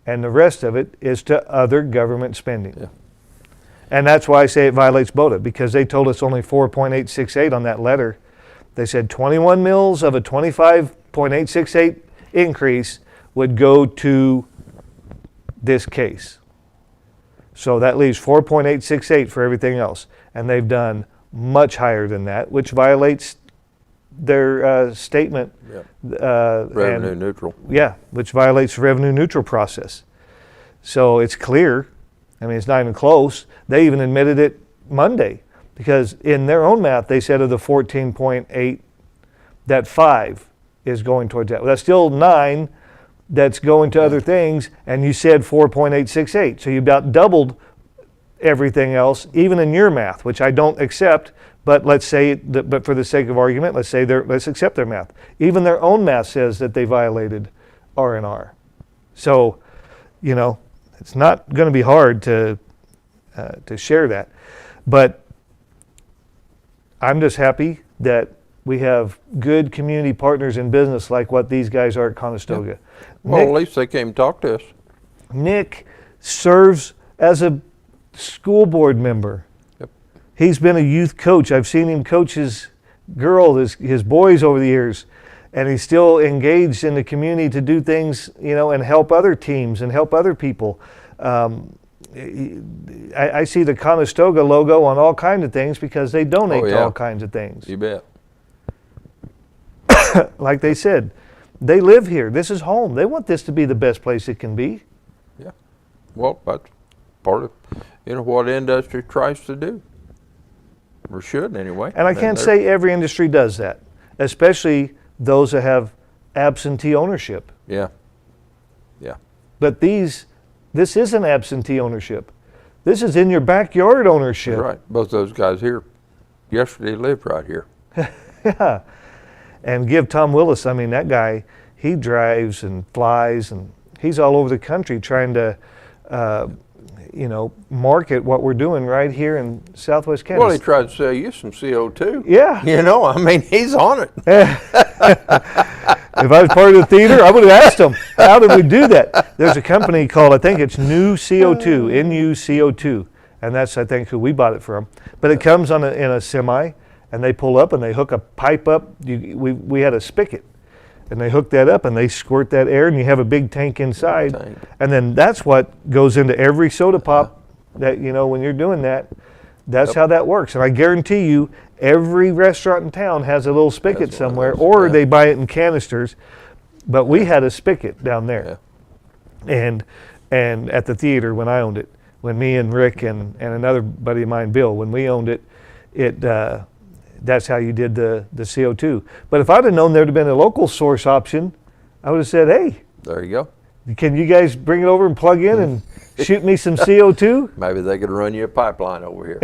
and the rest of it is to other government spending. Yeah. And that's why I say it violates BOTA, because they told us only 4.868 on that letter. They said 21 mils of a 25.868 increase would go to this case. So that leaves 4.868 for everything else. And they've done much higher than that, which violates their statement. Yep. Revenue neutral. Yeah, which violates the revenue neutral process. So it's clear. I mean, it's not even close. They even admitted it Monday, because in their own math, they said of the 14.8, that 5 is going towards that. Well, that's still 9 that's going to other things, and you said 4.868. So you about doubled everything else, even in your math, which I don't accept, but let's say, but for the sake of argument, let's accept their math. Even their own math says that they violated R&R. So, you know, it's not going to be hard to share that. But I'm just happy that we have good community partners in business like what these guys are at Conestoga. Well, at least they came and talked to us. Nick serves as a school board member. Yep. He's been a youth coach. I've seen him coach his his boys over the years, and he's still engaged in the community to do things, you know, and help other teams and help other people. I see the Conestoga logo on all kinds of things because they donate to all kinds of things. You bet. Like they said, they live here. This is home. They want this to be the best place it can be. Yeah. Well, that's part of, you know, what industry tries to do, or should anyway. And I can't say every industry does that, especially those that have absentee ownership. Yeah. Yeah. But this isn't absentee ownership. This is in your backyard ownership. That's right. Both those guys here yesterday lived right here. Yeah. And give Tom Willis, I mean, that guy, he drives and flies, and he's all over the country trying to, you know, market what we're doing right here in Southwest Kansas. Well, he tried to sell you some CO2. Yeah. You know, I mean, he's on it. If I was part of the theater, I would have asked him, how did we do that? There's a company called, I think it's New CO2, NU-CO2, and that's, I think, who we bought it from. But it comes in a semi, and they pull up and they hook a pipe up. We had a spigot, and they hook that up and they squirt that air, and you have a big tank inside. Tank. And then that's what goes into every soda pop that, you know, when you're doing that, that's how that works. And I guarantee you, every restaurant in town has a little spigot Has one of somewhere, those, or yeah. they buy it in canisters. But we had a spigot down there. Yeah. And at the theater when I owned it, when me and Rick and another buddy of mine, Bill, when we owned it, that's how you did the CO2. But if I'd have known there'd have been a local source option, I would have said, hey, There you go. can you guys bring it over and plug in and shoot me some CO2? Maybe they could run you a pipeline over here.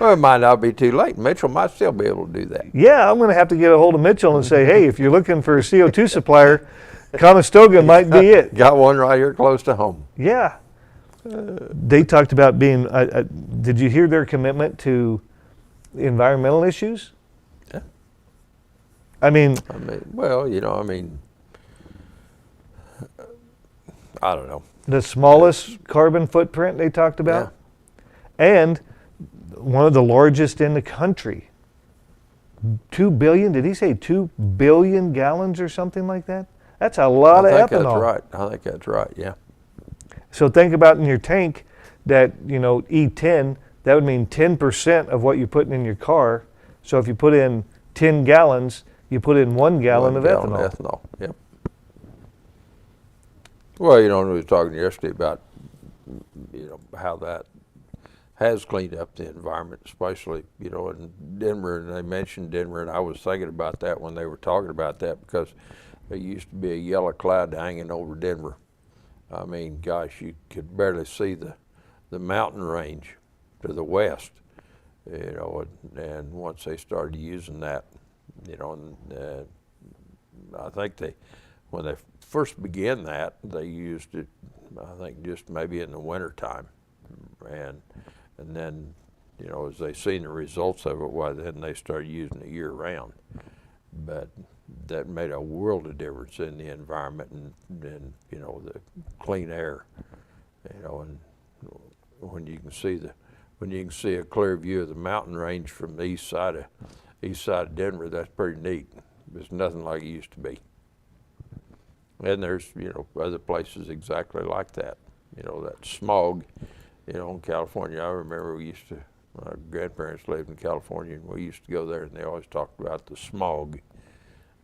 Well, it might not be too late. Mitchell might still be able to do that. Yeah, I'm going to have to get a hold of Mitchell and say, hey, if you're looking for a CO2 supplier, Conestoga might be it. Got one right here close to home. Yeah. They talked about being, did you hear their commitment to environmental issues? Yeah. I mean, Well, I don't know. the smallest carbon footprint they talked about, and one of the largest in the country. 2 billion, did he say 2 billion gallons or something like that? That's a lot of I think ethanol. that's right. I think that's right, yeah. So think about in your tank that, E10, that would mean 10% of what you're putting in your car. So if you put in 10 gallons, you put in 1 gallon of ethanol. Yep. Well, we were talking yesterday about, how that has cleaned up the environment, especially, in Denver, and they mentioned Denver, and I was thinking about that when they were talking about that, because there used to be a yellow cloud hanging over Denver. I mean, gosh, you could barely see the mountain range to the west, and once they started using that, I think when they first began that, they used it, I think, just maybe in the winter time, and then, as they seen the results of it, well, then they started using it year round. But that made a world of difference in the environment and the clean air, and when you can see a clear view of the mountain range from the east side of Denver, that's pretty neat. It's nothing like it used to be. And there's other places exactly like that. That smog, in California. I remember my grandparents lived in California, and we used to go there, and they always talked about the smog.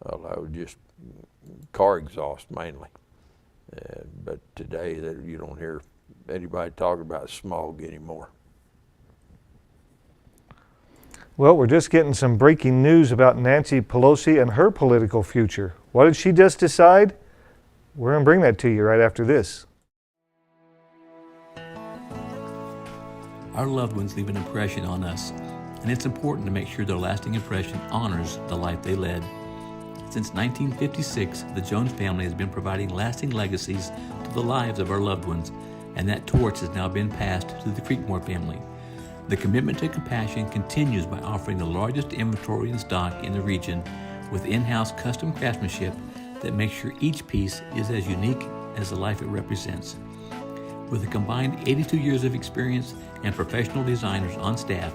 That was just car exhaust mainly. But today, you don't hear anybody talk about smog anymore. Well, we're just getting some breaking news about Nancy Pelosi and her political future. What did she just decide? We're going to bring that to you right after this. Our loved ones leave an impression on us, and it's important to make sure their lasting impression honors the life they led. Since 1956, the Jones family has been providing lasting legacies to the lives of our loved ones, and that torch has now been passed to the Creekmore family. The commitment to compassion continues by offering the largest inventory in stock in the region with in-house custom craftsmanship that makes sure each piece is as unique as the life it represents. With a combined 82 years of experience and professional designers on staff,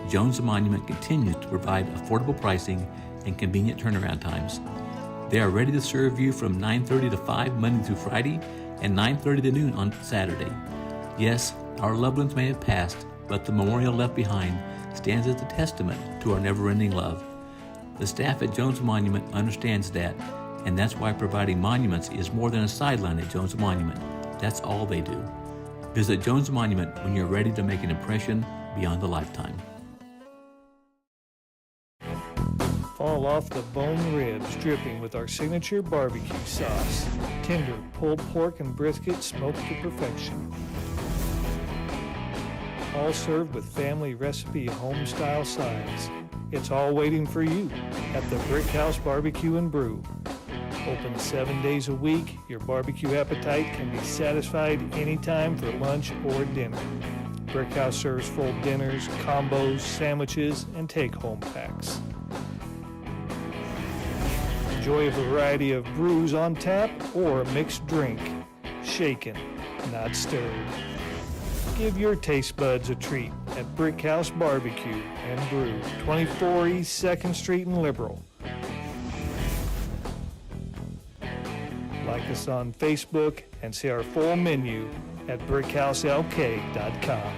Jones Monument continues to provide affordable pricing and convenient turnaround times. They are ready to serve you from 9:30 to 5 Monday through Friday and 9:30 to noon on Saturday. Yes, our loved ones may have passed, but the memorial left behind stands as a testament to our never-ending love. The staff at Jones Monument understands that, and that's why providing monuments is more than a sideline at Jones Monument. That's all they do. Visit Jones Monument when you're ready to make an impression beyond a lifetime. Fall off the bone ribs dripping with our signature barbecue sauce. Tender pulled pork and brisket smoked to perfection. All served with family recipe home-style sides. It's all waiting for you at the Brick House Barbecue and Brew. Open 7 days a week, your barbecue appetite can be satisfied anytime for lunch or dinner. Brick House serves full dinners, combos, sandwiches, and take-home packs. Enjoy a variety of brews on tap or a mixed drink. Shaken, not stirred. Give your taste buds a treat at Brick House Barbecue and Brew, 24 East 2nd Street in Liberal. Like us on Facebook and see our full menu at brickhouselk.com.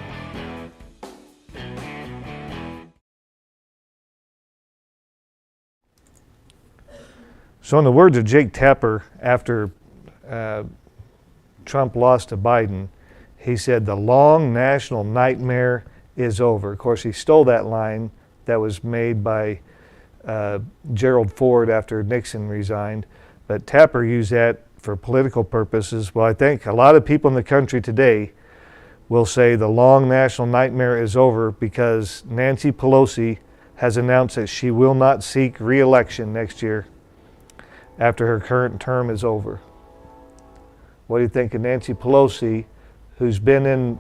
So in the words of Jake Tapper after Trump lost to Biden, he said, "The long national nightmare is over." Of course, he stole that line that was made by Gerald Ford after Nixon resigned. But Tapper used that for political purposes. Well, I think a lot of people in the country today will say the long national nightmare is over because Nancy Pelosi has announced that she will not seek re-election next year after her current term is over. What do you think of Nancy Pelosi, who's been in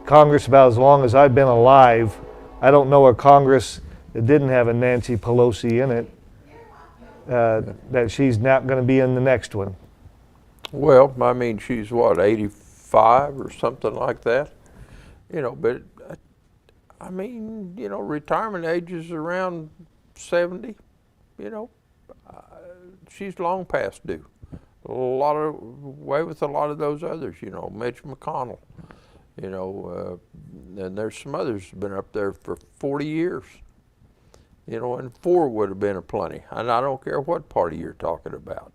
Congress about as long as I've been alive, I don't know a Congress that didn't have a Nancy Pelosi in it, that she's not going to be in the next one. Well, I mean, she's what, 85 or something like that? You know, but I mean, you know, retirement age is around 70. You know, she's long past due. A lot of way with a lot of those others. You know, Mitch McConnell. You know, and there's some others been up there for 40 years. You know, and 4 would have been a plenty. And I don't care what party you're talking about.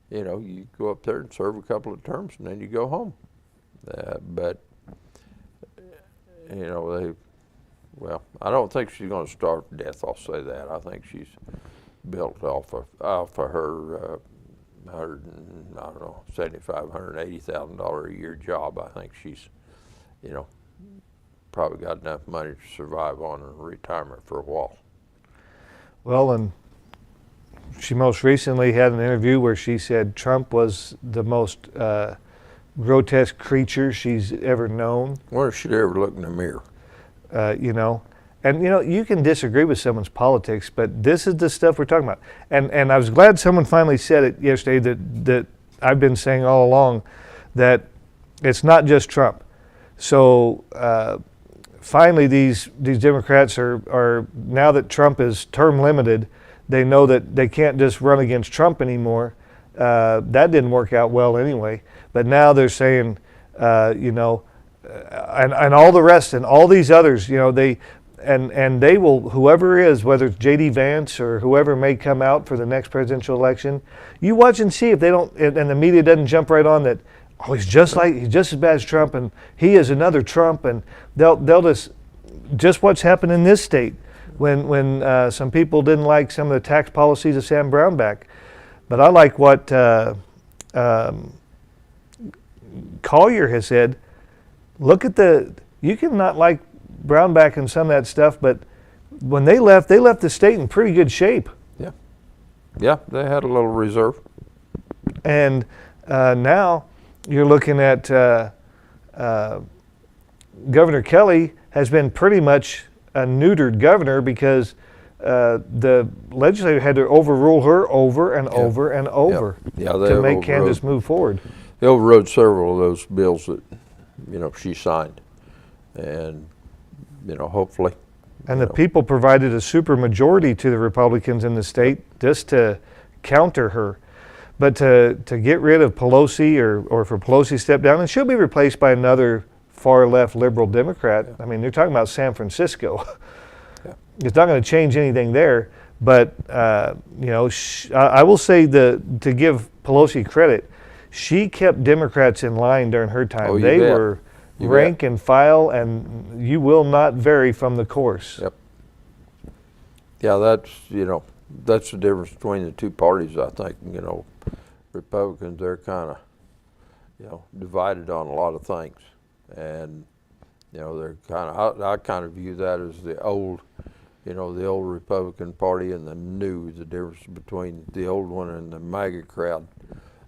You know, you go up there and serve a couple of terms, and then you go home. But you know, well, I don't think she's going to starve to death. I'll say that. I think she's built off of her, I don't know, $75,000, $180,000 a year job. I think she's, you know, probably got enough money to survive on in retirement for a while. Well, and she most recently had an interview where she said Trump was the most grotesque creature she's ever known. Wonder if she'd ever look in the mirror. You know, and you know, you can disagree with someone's politics, but this is the stuff we're talking about. And I was glad someone finally said it yesterday that I've been saying all along, that it's not just Trump. So finally, these Democrats are now that Trump is term limited, they know that they can't just run against Trump anymore. That didn't work out well anyway. But now they're saying, you know, and all the rest and all these others, you know, they will, whoever is, whether it's J.D. Vance or whoever may come out for the next presidential election, you watch and see if they don't, and the media doesn't jump right on that, oh, he's just as bad as Trump, and he is another Trump, and they'll just what's happened in this state when some people didn't like some of the tax policies of Sam Brownback. But I like what Collier has said. Look at you can not like Brownback and some of that stuff, but when they left the state in pretty good shape. Yeah. Yeah, they had a little reserve. And now you're looking at Governor Kelly has been pretty much a neutered governor because the legislature had to overrule her over and over and over to make Kansas move forward. They overrode several of those bills that, you know, she signed, and you know, hopefully. And the people provided a super majority to the Republicans in the state just to counter her. But to get rid of Pelosi or for Pelosi to step down, and she'll be replaced by another far left liberal Democrat. I mean, they're talking about San Francisco. It's not going to change anything there. But, you know, I will say to give Pelosi credit, she kept Democrats in line during her time. Oh, they bet. were rank and file, and you will not vary from the course. Yep. Yeah, that's, you know, that's the difference between the two parties, I think. You know, Republicans, they're kind of, you know, divided on a lot of things. And, you know, they're kind of, I kind of view that as the old, you know, the old Republican Party and the new, the difference between the old one and the MAGA crowd.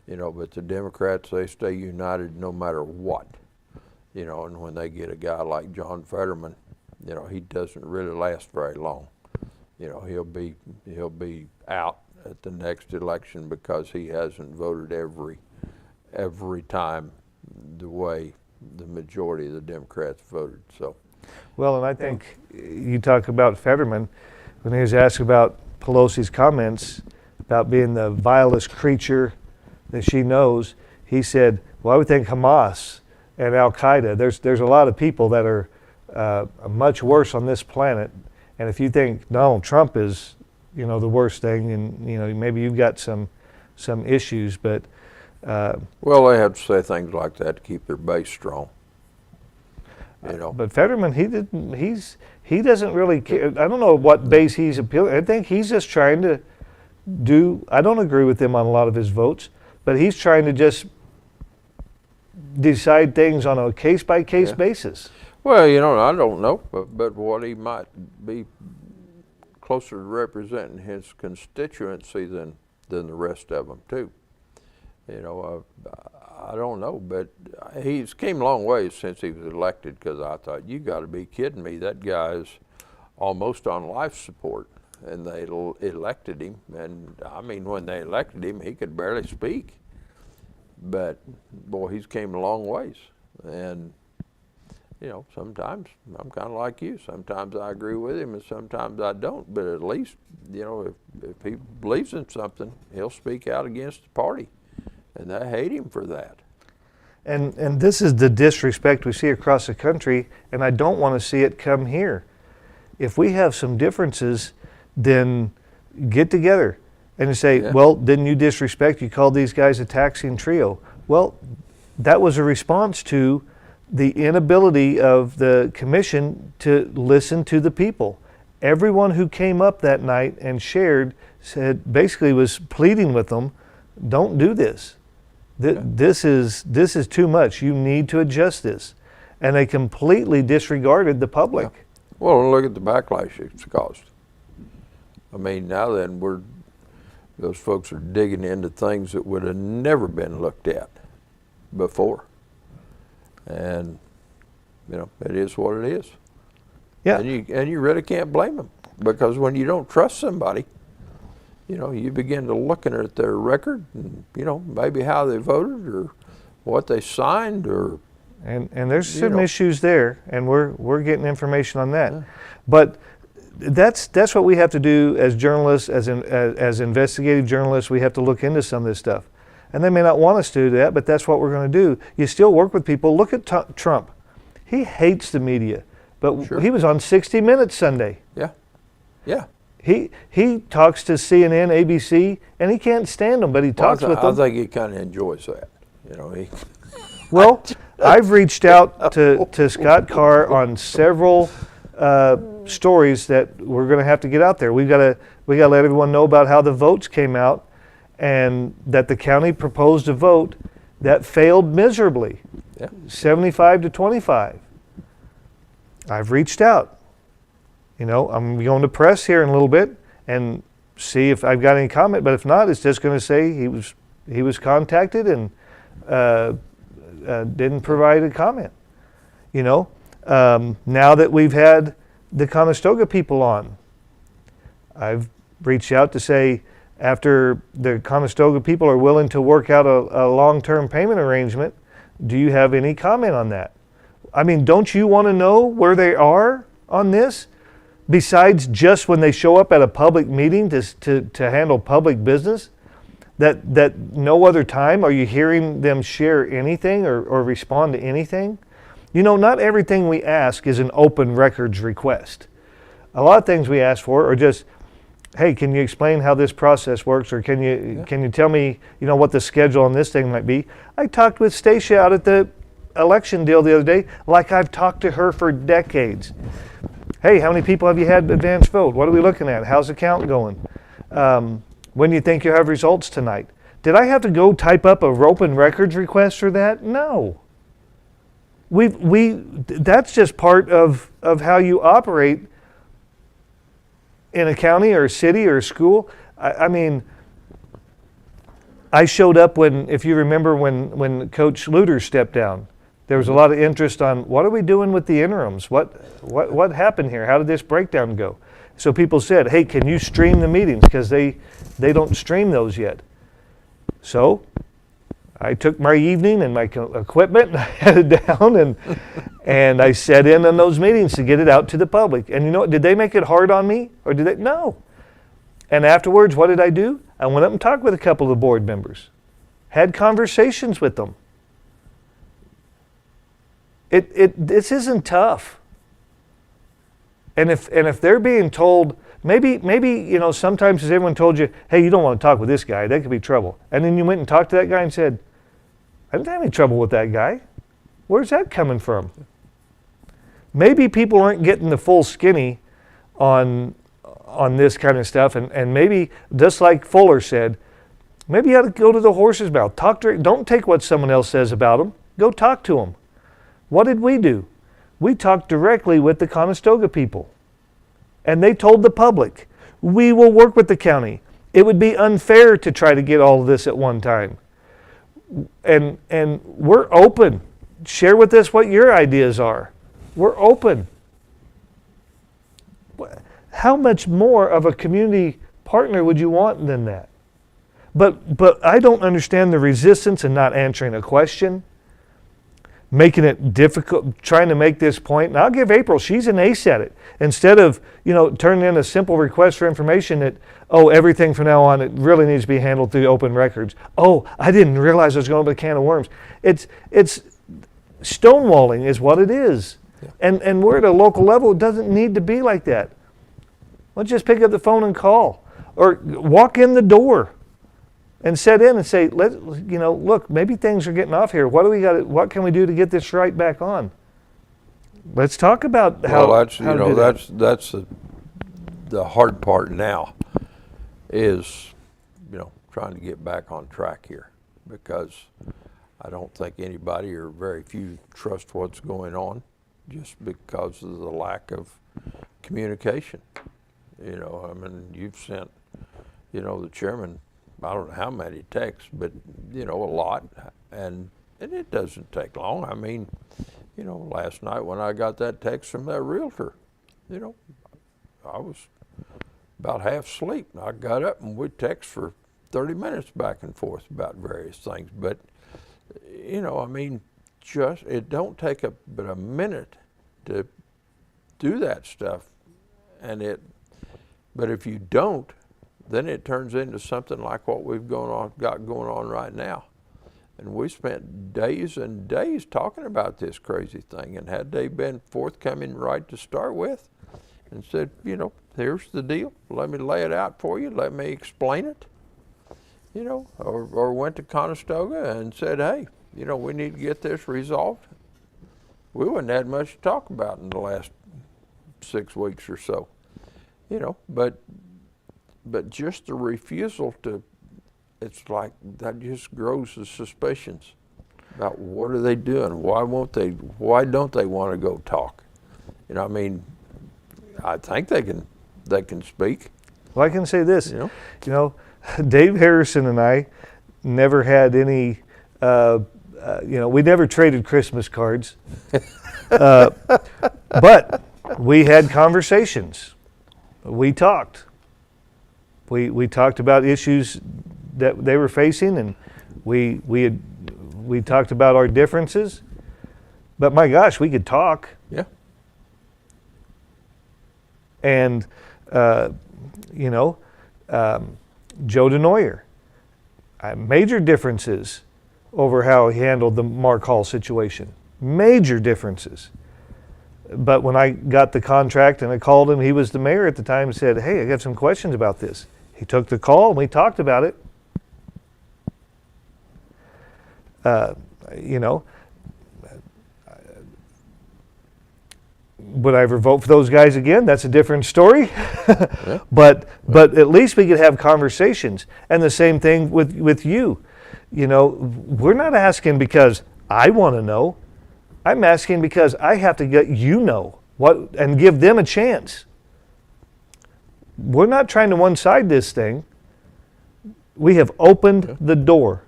You know, but the Democrats, they stay united no matter what. You know, and when they get a guy like John Fetterman, you know, he doesn't really last very long. You know, he'll be out at the next election because he hasn't voted every time the way the majority of the Democrats voted. So, well, and I think you talk about Fetterman when he was asked about Pelosi's comments about being the vilest creature that she knows. He said, "Well, I would think Hamas and Al Qaeda. There's a lot of people that are much worse on this planet, and if you think Donald Trump is, you know, the worst thing, and you know maybe you've got some issues, but." Well, they have to say things like that to keep their base strong. You know. But Fetterman, he doesn't really care. I don't know what base he's appealing. I think he's just trying to do. I don't agree with him on a lot of his votes, but he's trying to just decide things on a case-by-case basis. Well, you know, I don't know, but what he might be closer to representing his constituency than the rest of them too. You know, I don't know, but he's came a long way since he was elected. Because I thought, you got to be kidding me! That guy is almost on life support, and they elected him. And I mean, when they elected him, he could barely speak. But boy, he's came a long ways. And you know, sometimes I'm kind of like you. Sometimes I agree with him, and sometimes I don't. But at least, you know, if he believes in something, he'll speak out against the party, and they hate him for that. And this is the disrespect we see across the country, and I don't want to see it come here. If we have some differences, then get together and say, Yeah. well, didn't you disrespect? You called these guys a taxing trio. Well, that was a response to the inability of the commission to listen to the people. Everyone who came up that night and shared said, basically was pleading with them, don't do this. This is too much. You need to adjust this. And they completely disregarded the public. Yeah. Well, look at the backlash it's caused. I mean, now then those folks are digging into things that would have never been looked at before. And, you know, it is what it is. Yeah. And you really can't blame them, because when you don't trust somebody, you know, you begin to looking at their record and, you know, maybe how they voted or what they signed or. And there's You some know. issues there, and we're getting information on that. But that's what we have to do as journalists, as investigative journalists. We have to look into some of this stuff, and they may not want us to do that, but that's what we're going to do. You still work with people. Look at Trump; he hates the media, but Sure. he was on 60 Minutes Sunday. Yeah. Yeah. He talks to CNN, ABC, and he can't stand them, but he talks with I them. think he kind of enjoys that. You know, Well, I've reached out to Scott Carr on several stories that we're going to have to get out there. We got to let everyone know about how the votes came out, and that the county proposed a vote that failed miserably, Yeah. 75 to 25. I've reached out. You know, I'm going to press here in a little bit and see if I've got any comment. But if not, it's just going to say he was contacted and didn't provide a comment. You know, now that we've had the Conestoga people on, I've reached out to say, after the Conestoga people are willing to work out a long-term payment arrangement, do you have any comment on that? I mean, don't you want to know where they are on this? Besides just when they show up at a public meeting to handle public business, that no other time are you hearing them share anything or respond to anything? You know, not everything we ask is an open records request. A lot of things we ask for are just, hey, can you explain how this process works, or can you tell me, you know, what the schedule on this thing might be? I talked with Stacia out at the election deal the other day, like I've talked to her for decades. Hey, how many people have you had advance vote? What are we looking at? How's the count going? When do you think you'll have results tonight? Did I have to go type up a open records request for that? No. That's just part of how you operate in a county or a city or a school. I mean, I showed up if you remember when Coach Luter stepped down. There was a lot of interest on what are we doing with the interims? What happened here? How did this breakdown go? So people said, hey, can you stream the meetings? Because they don't stream those yet. So I took my evening and my equipment and I headed down and I sat in on those meetings to get it out to the public. And you know what? Did they make it hard on me? Or did they? No. And afterwards, what did I do? I went up and talked with a couple of the board members. Had conversations with them. This isn't tough. And if they're being told, maybe you know, sometimes has everyone told you, hey, you don't want to talk with this guy, that could be trouble. And then you went and talked to that guy and said, I didn't have any trouble with that guy. Where's that coming from? Maybe people aren't getting the full skinny on this kind of stuff, and maybe, just like Fuller said, maybe you ought to go to the horse's mouth. Don't take what someone else says about them. Go talk to them. What did we do? We talked directly with the Conestoga people. And they told the public, we will work with the county. It would be unfair to try to get all of this at one time. And we're open. Share with us what your ideas are. We're open. How much more of a community partner would you want than that? But I don't understand the resistance in not answering a question, making it difficult, trying to make this point. And I'll give April, she's an ace at it. Instead of, turning in a simple request for information that, everything from now on, it really needs to be handled through open records. I didn't realize I was going to open a can of worms. It's stonewalling is what it is. Yeah. And we're at a local level. It doesn't need to be like that. Let's just pick up the phone and call, or walk in the door and set in and say, look, maybe things are getting off here. What can we do to get this right back on? Let's talk about how. Well, that's how to do that. that's the hard part now, is trying to get back on track here, because I don't think anybody, or very few, trust what's going on, just because of the lack of communication. You've sent, the chairman, I don't know how many texts, but, a lot. And it doesn't take long. Last night when I got that text from that realtor, I was about half asleep. I got up and we text for 30 minutes back and forth about various things. But, it don't take but a minute to do that stuff. But if you don't, then it turns into something like what we've got going on right now. And we spent days and days talking about this crazy thing. And had they been forthcoming right to start with and said, here's the deal, let me lay it out for you, let me explain it, or went to Conestoga and said, hey, we need to get this resolved, we wouldn't have had much to talk about in the last 6 weeks or so. But just the refusal to, it's like that just grows the suspicions about what are they doing? Why don't they want to go talk? I think they can speak. Well, I can say this, Dave Harrison and I never had any, we never traded Christmas cards, but we had conversations. We talked. We talked about issues that they were facing, and we talked about our differences. But my gosh, we could talk. Yeah. And Joe DeNoyer, major differences over how he handled the Mark Hall situation. Major differences. But when I got the contract and I called him, he was the mayor at the time, and said, hey, I got some questions about this. He took the call and we talked about it. Would I ever vote for those guys again? That's a different story. Yeah. But at least we could have conversations. And the same thing with you. We're not asking because I want to know. I'm asking because I have to get and give them a chance. We're not trying to one-side this thing. We have opened the door.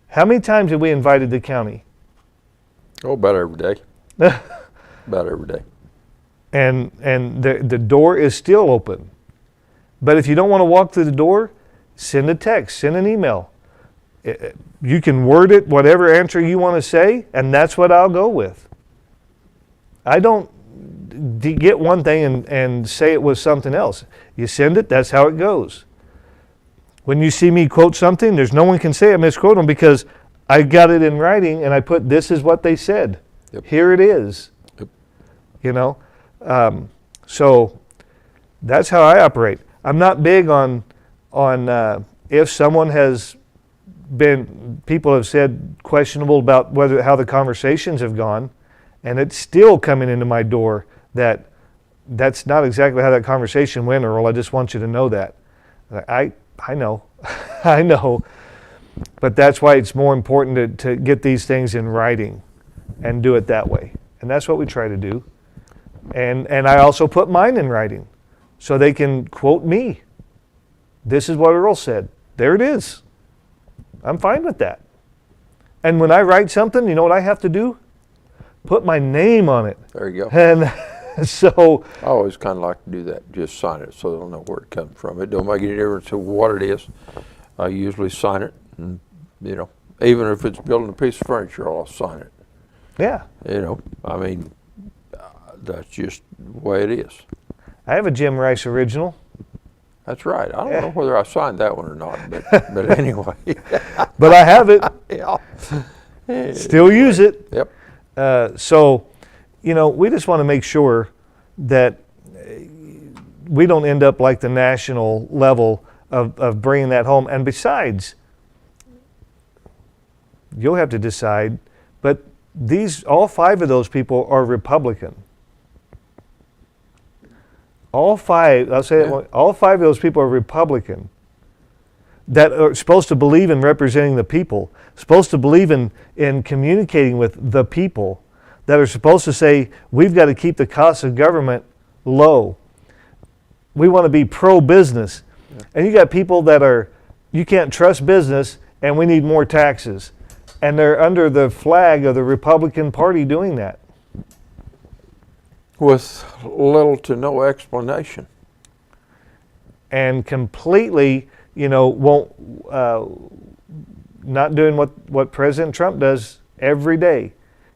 How many times have we invited the county? About every day. About every day. And the door is still open. But if you don't want to walk through the door, send a text, send an email. You can word it whatever answer you want to say, and that's what I'll go with. I don't get one thing and say it was something else. You send it, that's how it goes. When you see me quote something, there's no one can say I misquote them, because I got it in writing and I put, this is what they said. Yep. Here it is. Yep. So that's how I operate. I'm not big on if someone has been, people have said questionable about how the conversations have gone, and it's still coming into my door that's not exactly how that conversation went, Earl. I just want you to know that. I know. I know. But that's why it's more important to get these things in writing and do it that way. And that's what we try to do. And I also put mine in writing so they can quote me. This is what Earl said. There it is. I'm fine with that. And when I write something, you know what I have to do? Put my name on it. There you go. And So, I always kind of like to do that, just sign it so they'll know where it comes from. It don't make any difference to what it is. I usually sign it, and, you know, even if it's building a piece of furniture, I'll sign it. yeah. You know, I mean, that's just the way it is. I have a Jim Rice original. That's right. I don't know whether I signed that one or not, but anyway. But I have it. Yeah. Still use it. Yep. So, you know, we just want to make sure that we don't end up like the national level of bringing that home. And besides, you'll have to decide, but all 5 of those people are Republican. All 5, I'll say it, all 5 of those people are Republican that are supposed to believe in representing the people, supposed to believe in communicating with the people, that are supposed to say, we've got to keep the cost of government low. We want to be pro-business. Yeah. And you got people that are, you can't trust business and we need more taxes. And they're under the flag of the Republican Party doing that. With little to no explanation. And completely, you know, not doing what President Trump does every day.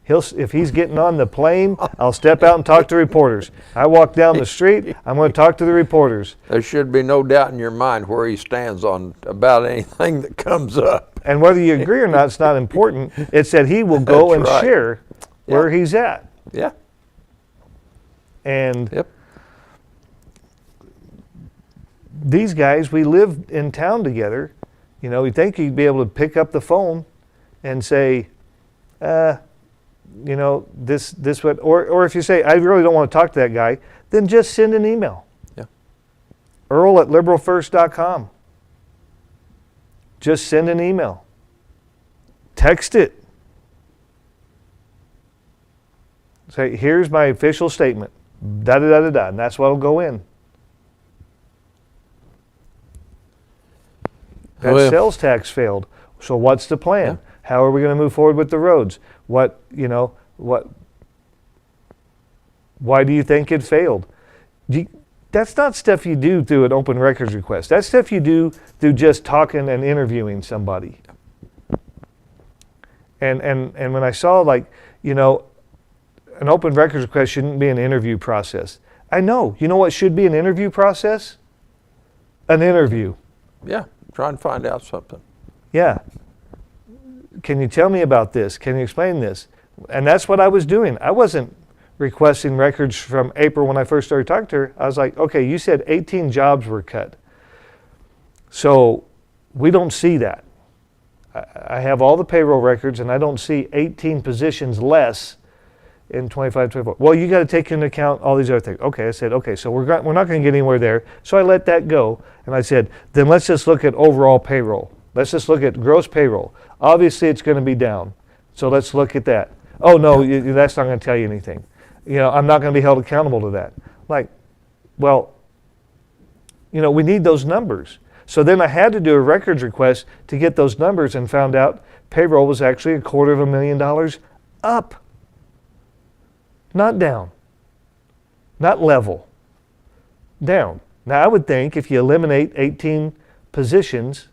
If he's getting on the plane, I'll step out and talk to reporters. I walk down the street, I'm going to talk to the reporters. There should be no doubt in your mind where he stands on about anything that comes up. And whether you agree or not, it's not important. It's that he will go That's and right. share where he's at. Yeah. And Yep. these guys, we live in town together. You know, you'd think you'd be able to pick up the phone and say, you know, this would, or if you say, I really don't want to talk to that guy, then just send an email. Yeah. Earl@liberalfirst.com. Just send an email. Text it. Say, here's my official statement. Da-da-da-da-da. And that's what'll go in. That Well, sales tax failed. So what's the plan? Yeah. How are we going to move forward with the roads? Why do you think it failed? That's not stuff you do through an open records request. That's stuff you do through just talking and interviewing somebody. And when I saw, like, you know, an open records request shouldn't be an interview process. I know. You know what should be an interview process? An interview. Yeah. Try and find out something. Yeah. Can you tell me about this? Can you explain this? And that's what I was doing. I wasn't requesting records from April when I first started talking to her. I was like, okay, you said 18 jobs were cut. So we don't see that. I have all the payroll records and I don't see 18 positions less in 25, 24. Well, you got to take into account all these other things. Okay, I said, okay, so we're not going to get anywhere there. So I let that go. And I said, then let's just look at overall payroll. Let's just look at gross payroll. Obviously, it's going to be down. So let's look at that. Oh, no, that's not going to tell you anything. You know, I'm not going to be held accountable to that. Like, well, you know, we need those numbers. So then I had to do a records request to get those numbers and found out payroll was actually $250,000 up. Not down. Not level. Down. Now, I would think if you eliminate 18 positions,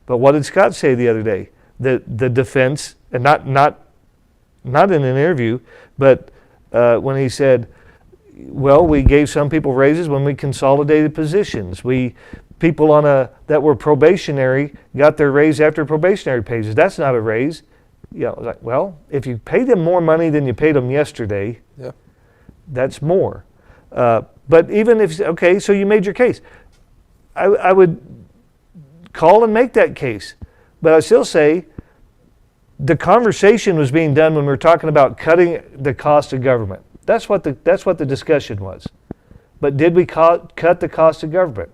but what did Scott say the other day? The defense, and not in an interview, but when he said, well, we gave some people raises when we consolidated positions. People that were probationary got their raise after probationary pays. That's not a raise. You know, like, well, if you pay them more money than you paid them yesterday, Yeah. that's more. But even if, okay, so you made your case. I would call and make that case. But I still say the conversation was being done when we were talking about cutting the cost of government. That's what the discussion was. But did we cut the cost of government?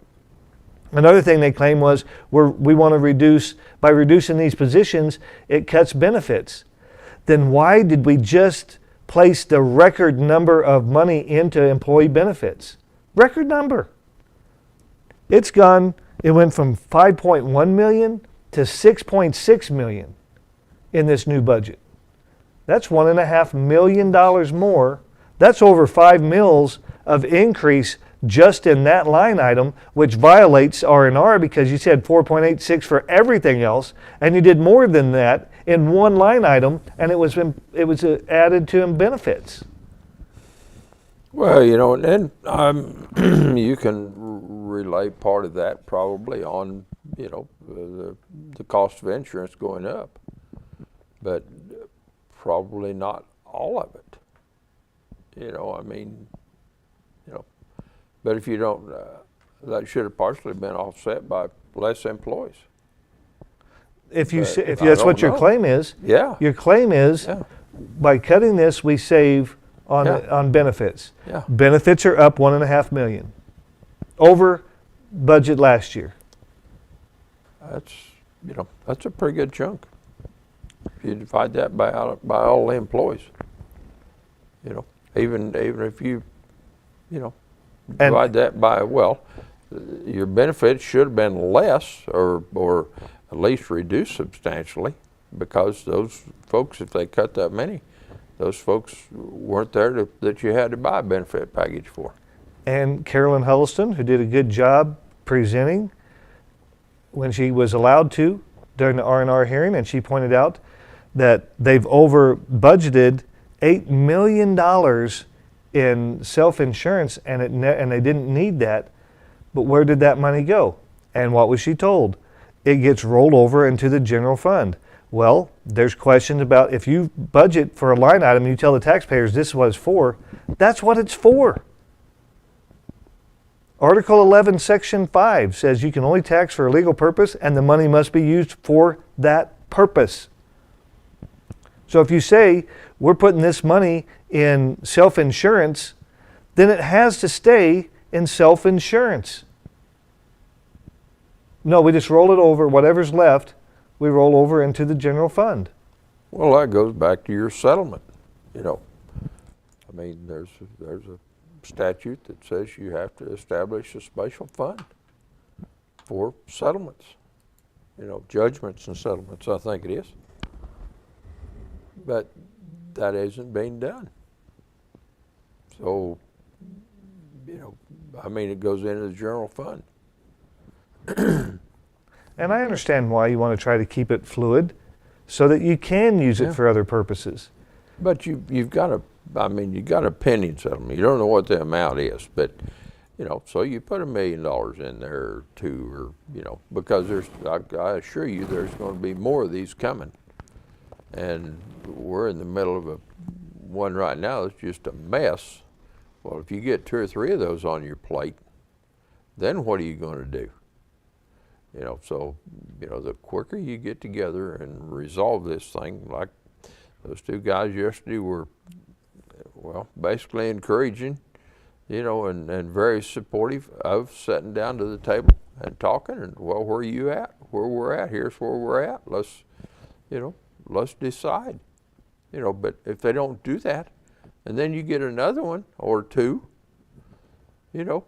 Another thing they claim was we want to reduce, by reducing these positions, it cuts benefits. Then why did we just place the record number of money into employee benefits? Record number. It went from 5.1 million to 6.6 million in this new budget. That's $1.5 million more That's over 5 mils of increase just in that line item, which violates R&R because you said 4.86 for everything else, and you did more than that in one line item, and it was added to in benefits. Well, you know, and then you can relay part of that probably on, you know, the cost of insurance going up, but probably not all of it. You know, I mean, you know, but if you don't, that should have partially been offset by less employees. If you But say, if I that's don't what your know. claim is, Yeah. your claim is Yeah. by cutting this, we save on Yeah. on benefits. Yeah. Benefits are up 1.5 million over budget last year. That's, you know, that's a pretty good chunk. If you divide that by all the employees, you know, even if you know, And- divide that by, well, your benefits should have been less or at least reduced substantially, because those folks, if they cut that many, those folks weren't there that you had to buy a benefit package for. And Carolyn Huddleston, who did a good job presenting when she was allowed to during the R&R hearing, and she pointed out that they've over budgeted $8 million in self-insurance, and and they didn't need that. But where did that money go? And what was she told? It gets rolled over into the general fund. Well, there's questions about if you budget for a line item and you tell the taxpayers this is what it's for, that's what it's for. Article 11, Section 5 says you can only tax for a legal purpose and the money must be used for that purpose. So if you say we're putting this money in self-insurance, then it has to stay in self-insurance. No, we just roll it over, whatever's left, we roll over into the general fund. Well, that goes back to your settlement, you know. I mean, there's a statute that says you have to establish a special fund for settlements, you know, judgments and settlements, I think it is. But that isn't being done. So, you know, I mean, it goes into the general fund. And I understand why you want to try to keep it fluid so that you can use Yeah. it for other purposes. But you've got you got a pending settlement. You don't know what the amount is, but, you know, so you put $1 million in there or two, or, you know, because I assure you there's going to be more of these coming. And we're in the middle of one right now that's just a mess. Well, if you get 2 or 3 of those on your plate, then what are you going to do? You know, so, you know, the quicker you get together and resolve this thing, like those 2 guys yesterday were, well, basically encouraging, you know, and very supportive of sitting down to the table and talking, and, well, where are you at? Where we're at, here's where we're at. Let's, you know, let's decide. You know, but if they don't do that, and then you get another one or 2, you know,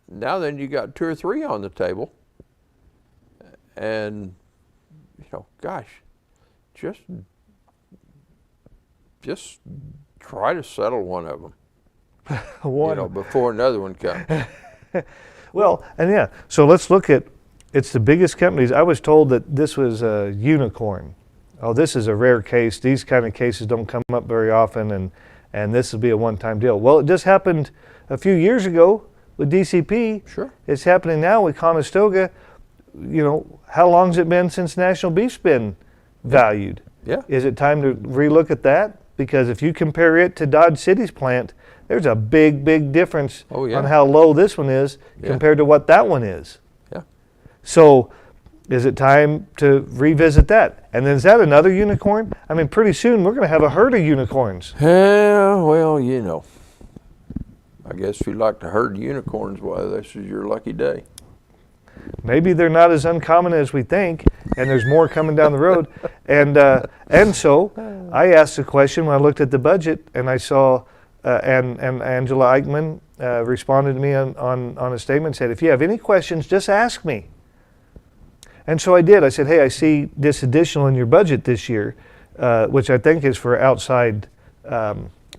now then you got 2 or 3 on the table. And, you know, gosh, just try to settle one of them, you know, before another one comes. Well, and yeah, so let's look at, it's the biggest companies. I was told that this was a unicorn. Oh, this is a rare case. These kind of cases don't come up very often, and this will be a one-time deal. Well, it just happened a few years ago with DCP. Sure. It's happening now with Conestoga. You know, how long's it been since National Beef's been valued? Yeah. Is it time to relook at that? Because if you compare it to Dodge City's plant, there's a big, big difference Oh, yeah. on how low this one is Yeah. compared to what that one is. Yeah. So is it time to revisit that? And then is that another unicorn? I mean, pretty soon we're going to have a herd of unicorns. Yeah, well, you know, I guess if you like to herd unicorns, well, this is your lucky day. Maybe they're not as uncommon as we think, and there's more coming down the road. And so I asked the question when I looked at the budget, and I saw, and Angela Eichmann responded to me on a statement and said, if you have any questions, just ask me. And so I did. I said, hey, I see this additional in your budget this year, which I think is for outside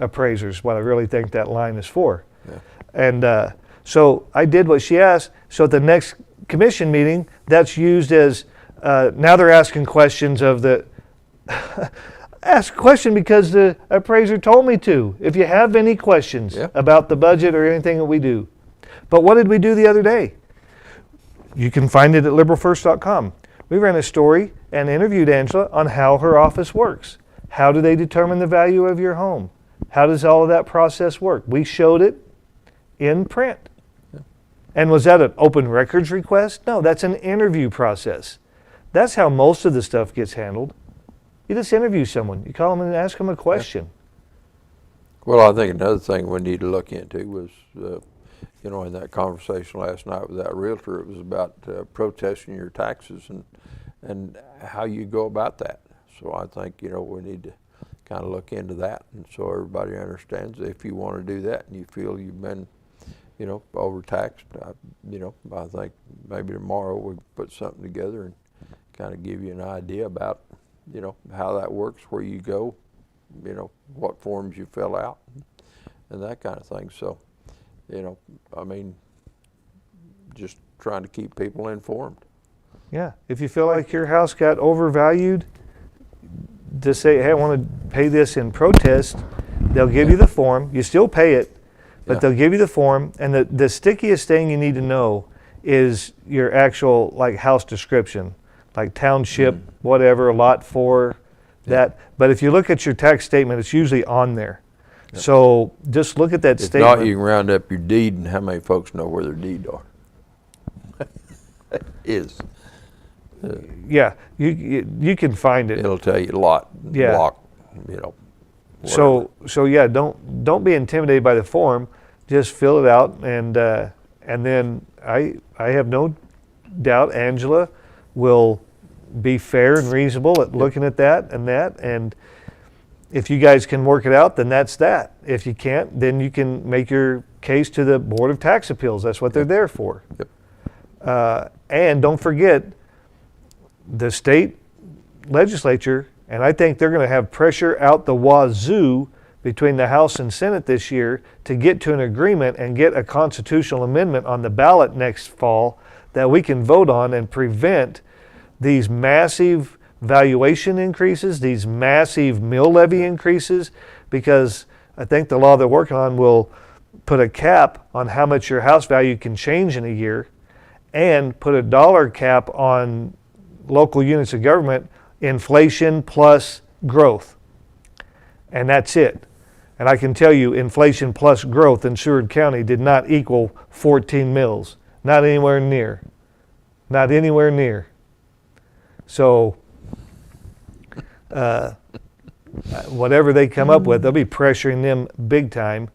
appraisers, what I really think that line is for. Yeah. And so I did what she asked. So at the next commission meeting, that's used as, now they're asking questions of the, ask a question because the appraiser told me to. If you have any questions Yeah. about the budget or anything that we do. But what did we do the other day? You can find it at liberalfirst.com. We ran a story and interviewed Angela on how her office works. How do they determine the value of your home? How does all of that process work? We showed it in print. And was that an open records request? No, that's an interview process. That's how most of the stuff gets handled. You just interview someone. You call them and ask them a question. Well, I think another thing we need to look into was, you know, in that conversation last night with that realtor, it was about protesting your taxes and how you go about that. So I think, you know, we need to kind of look into that, and so everybody understands if you want to do that and you feel you've been, you know, overtaxed. You know, I think maybe tomorrow we put something together and kind of give you an idea about, you know, how that works, where you go, you know, what forms you fill out, and that kind of thing. So, you know, I mean, just trying to keep people informed. Yeah. If you feel like your house got overvalued, just say, hey, I want to pay this in protest. They'll give you the form. You still pay it, but Yeah. they'll give you the form. And the stickiest thing you need to know is your actual like house description, like township, whatever, lot 4, that. But if you look at your tax statement, it's usually on there. So just look at that If statement. not, you can round up your deed and how many folks know where their deed are. Is. Yeah, you can find it. It'll tell you a lot. Yeah. Block, you know. whatever. So yeah, don't be intimidated by the form. Just fill it out, and then I have no doubt Angela will be fair and reasonable at looking at that, and if you guys can work it out, then that's that. If you can't, then you can make your case to the Board of Tax Appeals. That's what they're there for. Yep. And don't forget, the state legislature, and I think they're going to have pressure out the wazoo between the House and Senate this year to get to an agreement and get a constitutional amendment on the ballot next fall that we can vote on and prevent these massive valuation increases, these massive mill levy increases, because I think the law they're working on will put a cap on how much your house value can change in a year and put a dollar cap on local units of government, inflation plus growth. And that's it. And I can tell you, inflation plus growth in Seward County did not equal 14 mills. Not anywhere near. Not anywhere near. So, whatever they come up with, they'll be pressuring them big time.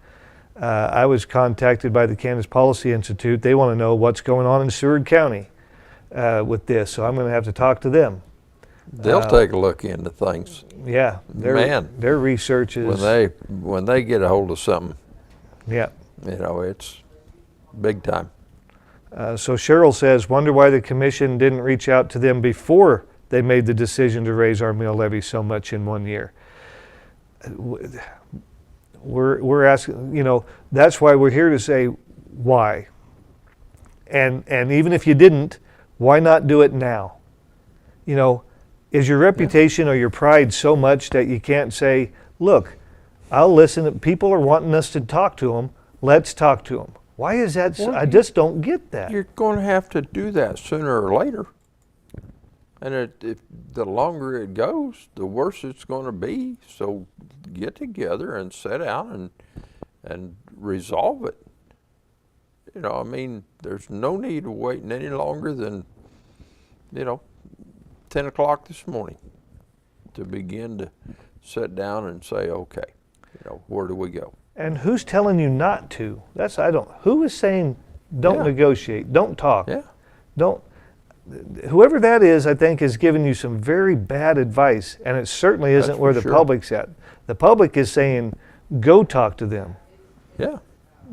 I was contacted by the Kansas Policy Institute. They want to know what's going on in Seward County with this, so I'm going to have to talk to them. They'll take a look into things. Yeah, their research is When they get a hold of something, yeah. you know, it's big time. So Cheryl says, wonder why the commission didn't reach out to them before they made the decision to raise our mill levy so much in 1 year. We're asking, you know, that's why we're here to say why. And even if you didn't, why not do it now? You know, is your reputation or your pride so much that you can't say, look, I'll listen, people are wanting us to talk to them, let's talk to them. Why is that? Well, I just don't get that. You're going to have to do that sooner or later. And if the longer it goes, the worse it's going to be. So get together and sit down and resolve it. You know, I mean, there's no need of waiting any longer than, you know, 10 o'clock this morning to begin to sit down and say, okay, you know, where do we go? And who's telling you not to? Who is saying don't Yeah. negotiate, don't talk, Yeah. don't, whoever that is, I think is giving you some very bad advice, and it certainly isn't That's where for the sure. public's at. The public is saying, go talk to them. Yeah.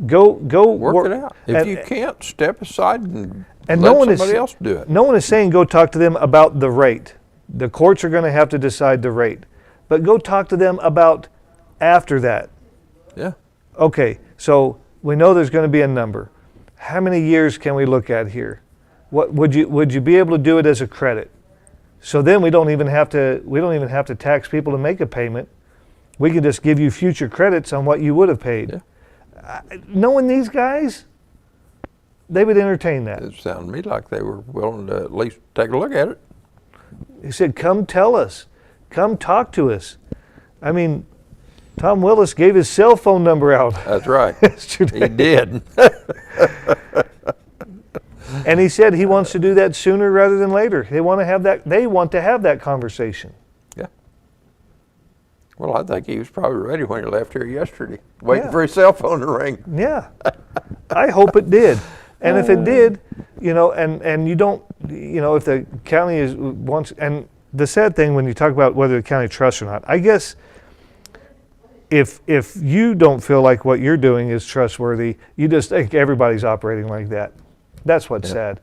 Go Work it out. If and- you can't, step aside and And let no one somebody else do it. No one is saying go talk to them about the rate. The courts are going to have to decide the rate. But go talk to them about after that. Yeah. Okay, so we know there's going to be a number. How many years can we look at here? What would you be able to do it as a credit? So then we don't even have to tax people to make a payment. We can just give you future credits on what you would have paid. Yeah. Knowing these guys, they would entertain that. It sounded to me like they were willing to at least take a look at it. He said, "Come tell us, come talk to us." I mean, Tom Willis gave his cell phone number out That's right. yesterday. He did. And he said he wants to do that sooner rather than later. They want to have that conversation. Yeah. Well, I think he was probably ready when he left here yesterday, waiting Yeah. for his cell phone to ring. Yeah. I hope it did. And if it did, and you don't, if the county wants, and the sad thing when you talk about whether the county trusts or not, I guess if you don't feel like what you're doing is trustworthy, you just think everybody's operating like that. That's what's sad.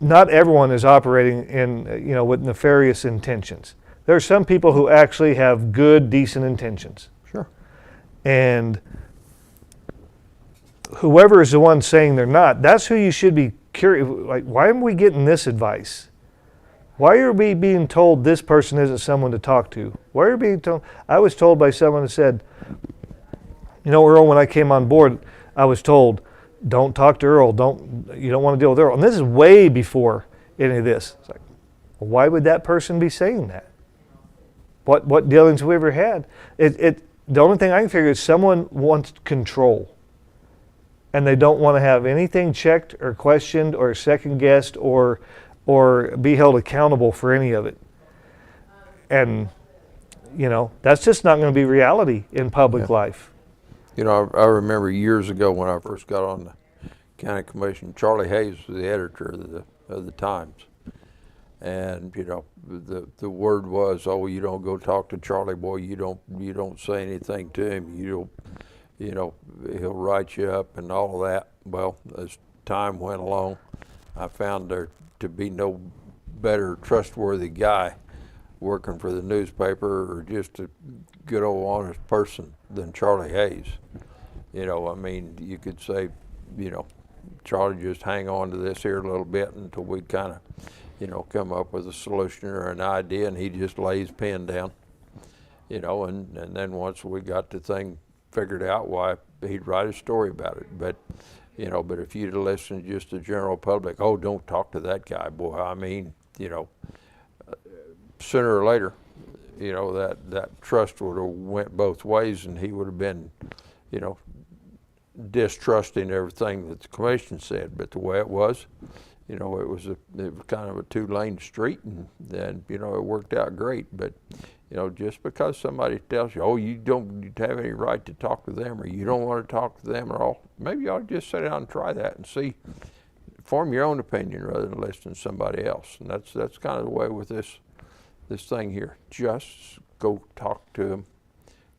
Not everyone is operating in, with nefarious intentions. There are some people who actually have good, decent intentions. Sure. And whoever is the one saying they're not, that's who you should be curious. Like, why am we getting this advice? Why are we being told this person isn't someone to talk to? Why are we being told? I was told by someone who said, Earl, when I came on board, I was told, don't talk to Earl. You don't want to deal with Earl. And this is way before any of this. It's like, well, why would that person be saying that? What dealings have we ever had? The only thing I can figure is someone wants control. And they don't want to have anything checked or questioned or second guessed or be held accountable for any of it. And, that's just not going to be reality in public life. I remember years ago when I first got on the county commission, Charlie Hayes was the editor of the Times. And, the word was, oh, you don't go talk to Charlie, boy, you don't say anything to him. He'll write you up and all of that. Well, as time went along, I found there to be no better trustworthy guy working for the newspaper or just a good old honest person than Charlie Hayes. You could say, Charlie, just hang on to this here a little bit until we kind of, come up with a solution or an idea, and he just lays pen down, and then once we got the thing figured out, why, he'd write a story about it. But if you'd have listened to just the general public, oh, don't talk to that guy, boy, sooner or later, that trust would have went both ways, and he would have been, distrusting everything that the commission said. But the way it was, it was kind of a two-lane street, and then it worked out great. But just because somebody tells you, oh, you don't have any right to talk to them, or you don't want to talk to them at all, maybe you ought to just sit down and try that and see, form your own opinion rather than listen to somebody else. And that's kind of the way with this thing here. Just go talk to them.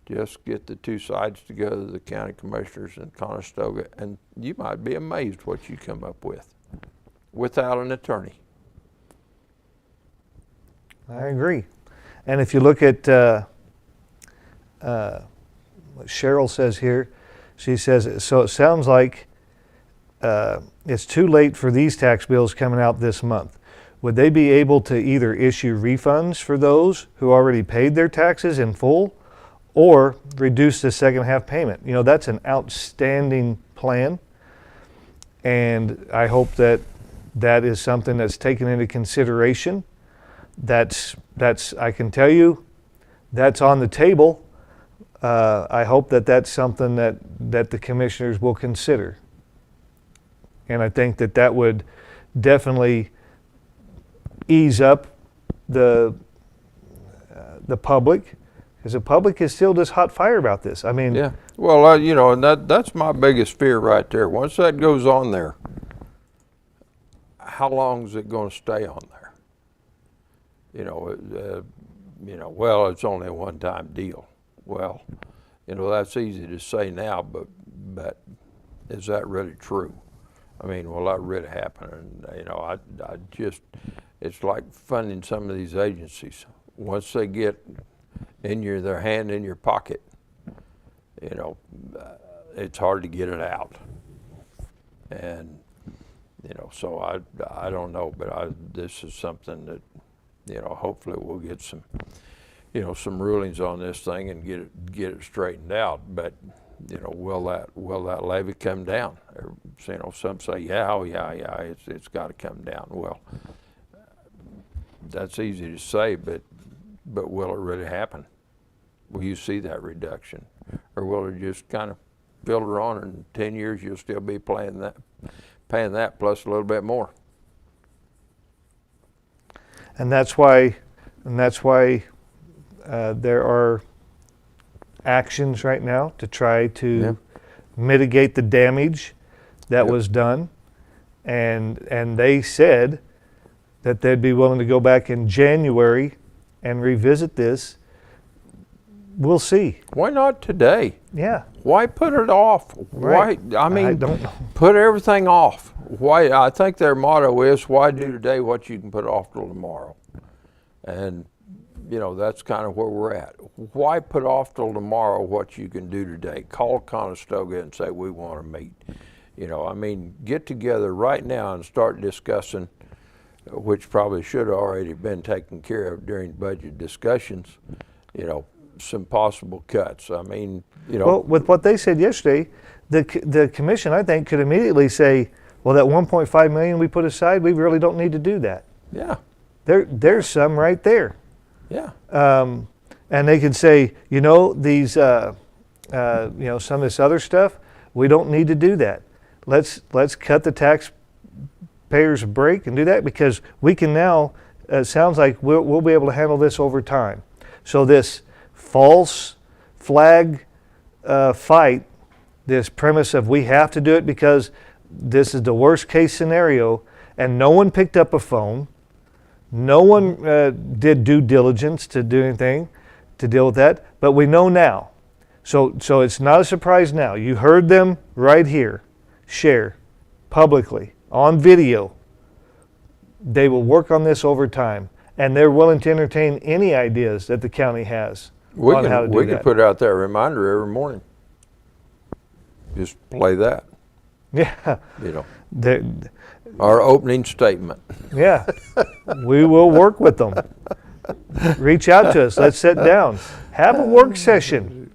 Just get the two sides together, the county commissioners and Conestoga, and you might be amazed what you come up with without an attorney. I agree. And if you look at what Cheryl says here, she says, so it sounds like it's too late for these tax bills coming out this month. Would they be able to either issue refunds for those who already paid their taxes in full or reduce the second half payment? That's an outstanding plan. And I hope that is something that's taken into consideration. That's I can tell you, that's on the table. I hope that's something that the commissioners will consider. And I think that would definitely ease up the public, because the public is still just hot fire about this. Yeah. Well, and that's my biggest fear right there. Once that goes on there, how long is it going to stay on there? Well, it's only a one-time deal. Well, that's easy to say now, but is that really true? Will that really happen? And I just, it's like funding some of these agencies. Once they get their hand in your pocket, you know, it's hard to get it out. And, you know, so I don't know, but this is something that, you know, hopefully we'll get some, you know, some rulings on this thing and get it straightened out. But, you know, will that levy come down? Or, you know, some say, yeah, it's got to come down. Well, that's easy to say, but will it really happen? Will you see that reduction, or will it just kind of filter on, and in 10 years you'll still be paying that plus a little bit more? And that's why there are actions right now to try to mitigate the damage that was done. And they said that they'd be willing to go back in January and revisit this. We'll see. Why not today? Yeah. Why put it off? Right. Why? I mean, I don't know. put everything off. Why? I think their motto is, "Why do today what you can put off till tomorrow?" And you know, that's kind of where we're at. Why put off till tomorrow what you can do today? Call Conestoga and say we want to meet. You know, I mean, get together right now and start discussing, which probably should have already been taken care of during budget discussions. You know, some possible cuts. I mean, you know. Well, with what they said yesterday, the commission, I think, could immediately say, well, that 1.5 million we put aside, we really don't need to do that. Yeah. There's some right there. Yeah. And they could say, you know, these, you know, some of this other stuff, we don't need to do that. Let's cut the taxpayers a break and do that, because we can now. It sounds like we'll be able to handle this over time. So this false flag fight, this premise of we have to do it because this is the worst case scenario, and no one picked up a phone. No one did due diligence to do anything to deal with that, but we know now. So it's not a surprise now. You heard them right here share publicly on video. They will work on this over time, and they're willing to entertain any ideas that the county has on how to do we that. can put out that reminder every morning. Just play that, Yeah, you know. They- Our opening statement. yeah. We will work with them. Reach out to us. Let's sit down. Have a work session.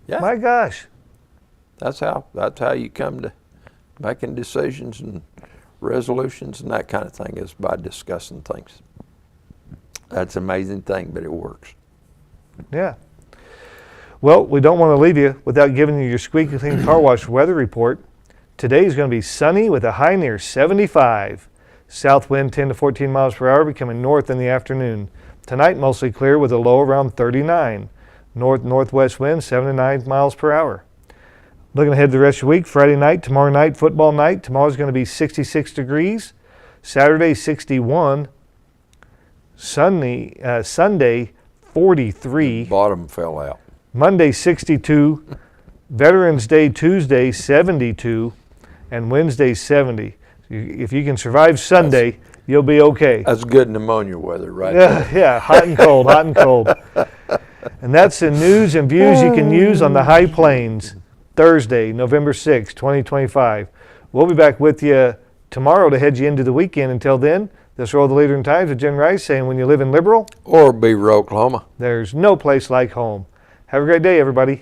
Yeah. My gosh. That's how you come to making decisions and resolutions and that kind of thing, is by discussing things. That's an amazing thing, but it works. Yeah. Well, we don't want to leave you without giving you your squeaky clean car wash weather report. Today is going to be sunny with a high near 75. South wind 10 to 14 miles per hour, becoming north in the afternoon. Tonight mostly clear with a low around 39. North-northwest wind 7 to 9 miles per hour. Looking ahead to the rest of the week, Friday night, tomorrow night, football night. Tomorrow's going to be 66 degrees. Saturday 61. Sunday 43. Bottom fell out. Monday 62, Veterans Day Tuesday 72, and Wednesday 70. If you can survive Sunday, you'll be okay. That's good pneumonia weather, right there. Yeah, hot and cold, hot and cold. And that's the news and views you can use on the High Plains, Thursday, November 6, 2025. We'll be back with you tomorrow to head you into the weekend. Until then, this is Roll the Leader in Times with Jen Rice saying, when you live in Liberal, Or Beaver, Oklahoma. there's no place like home. Have a great day, everybody.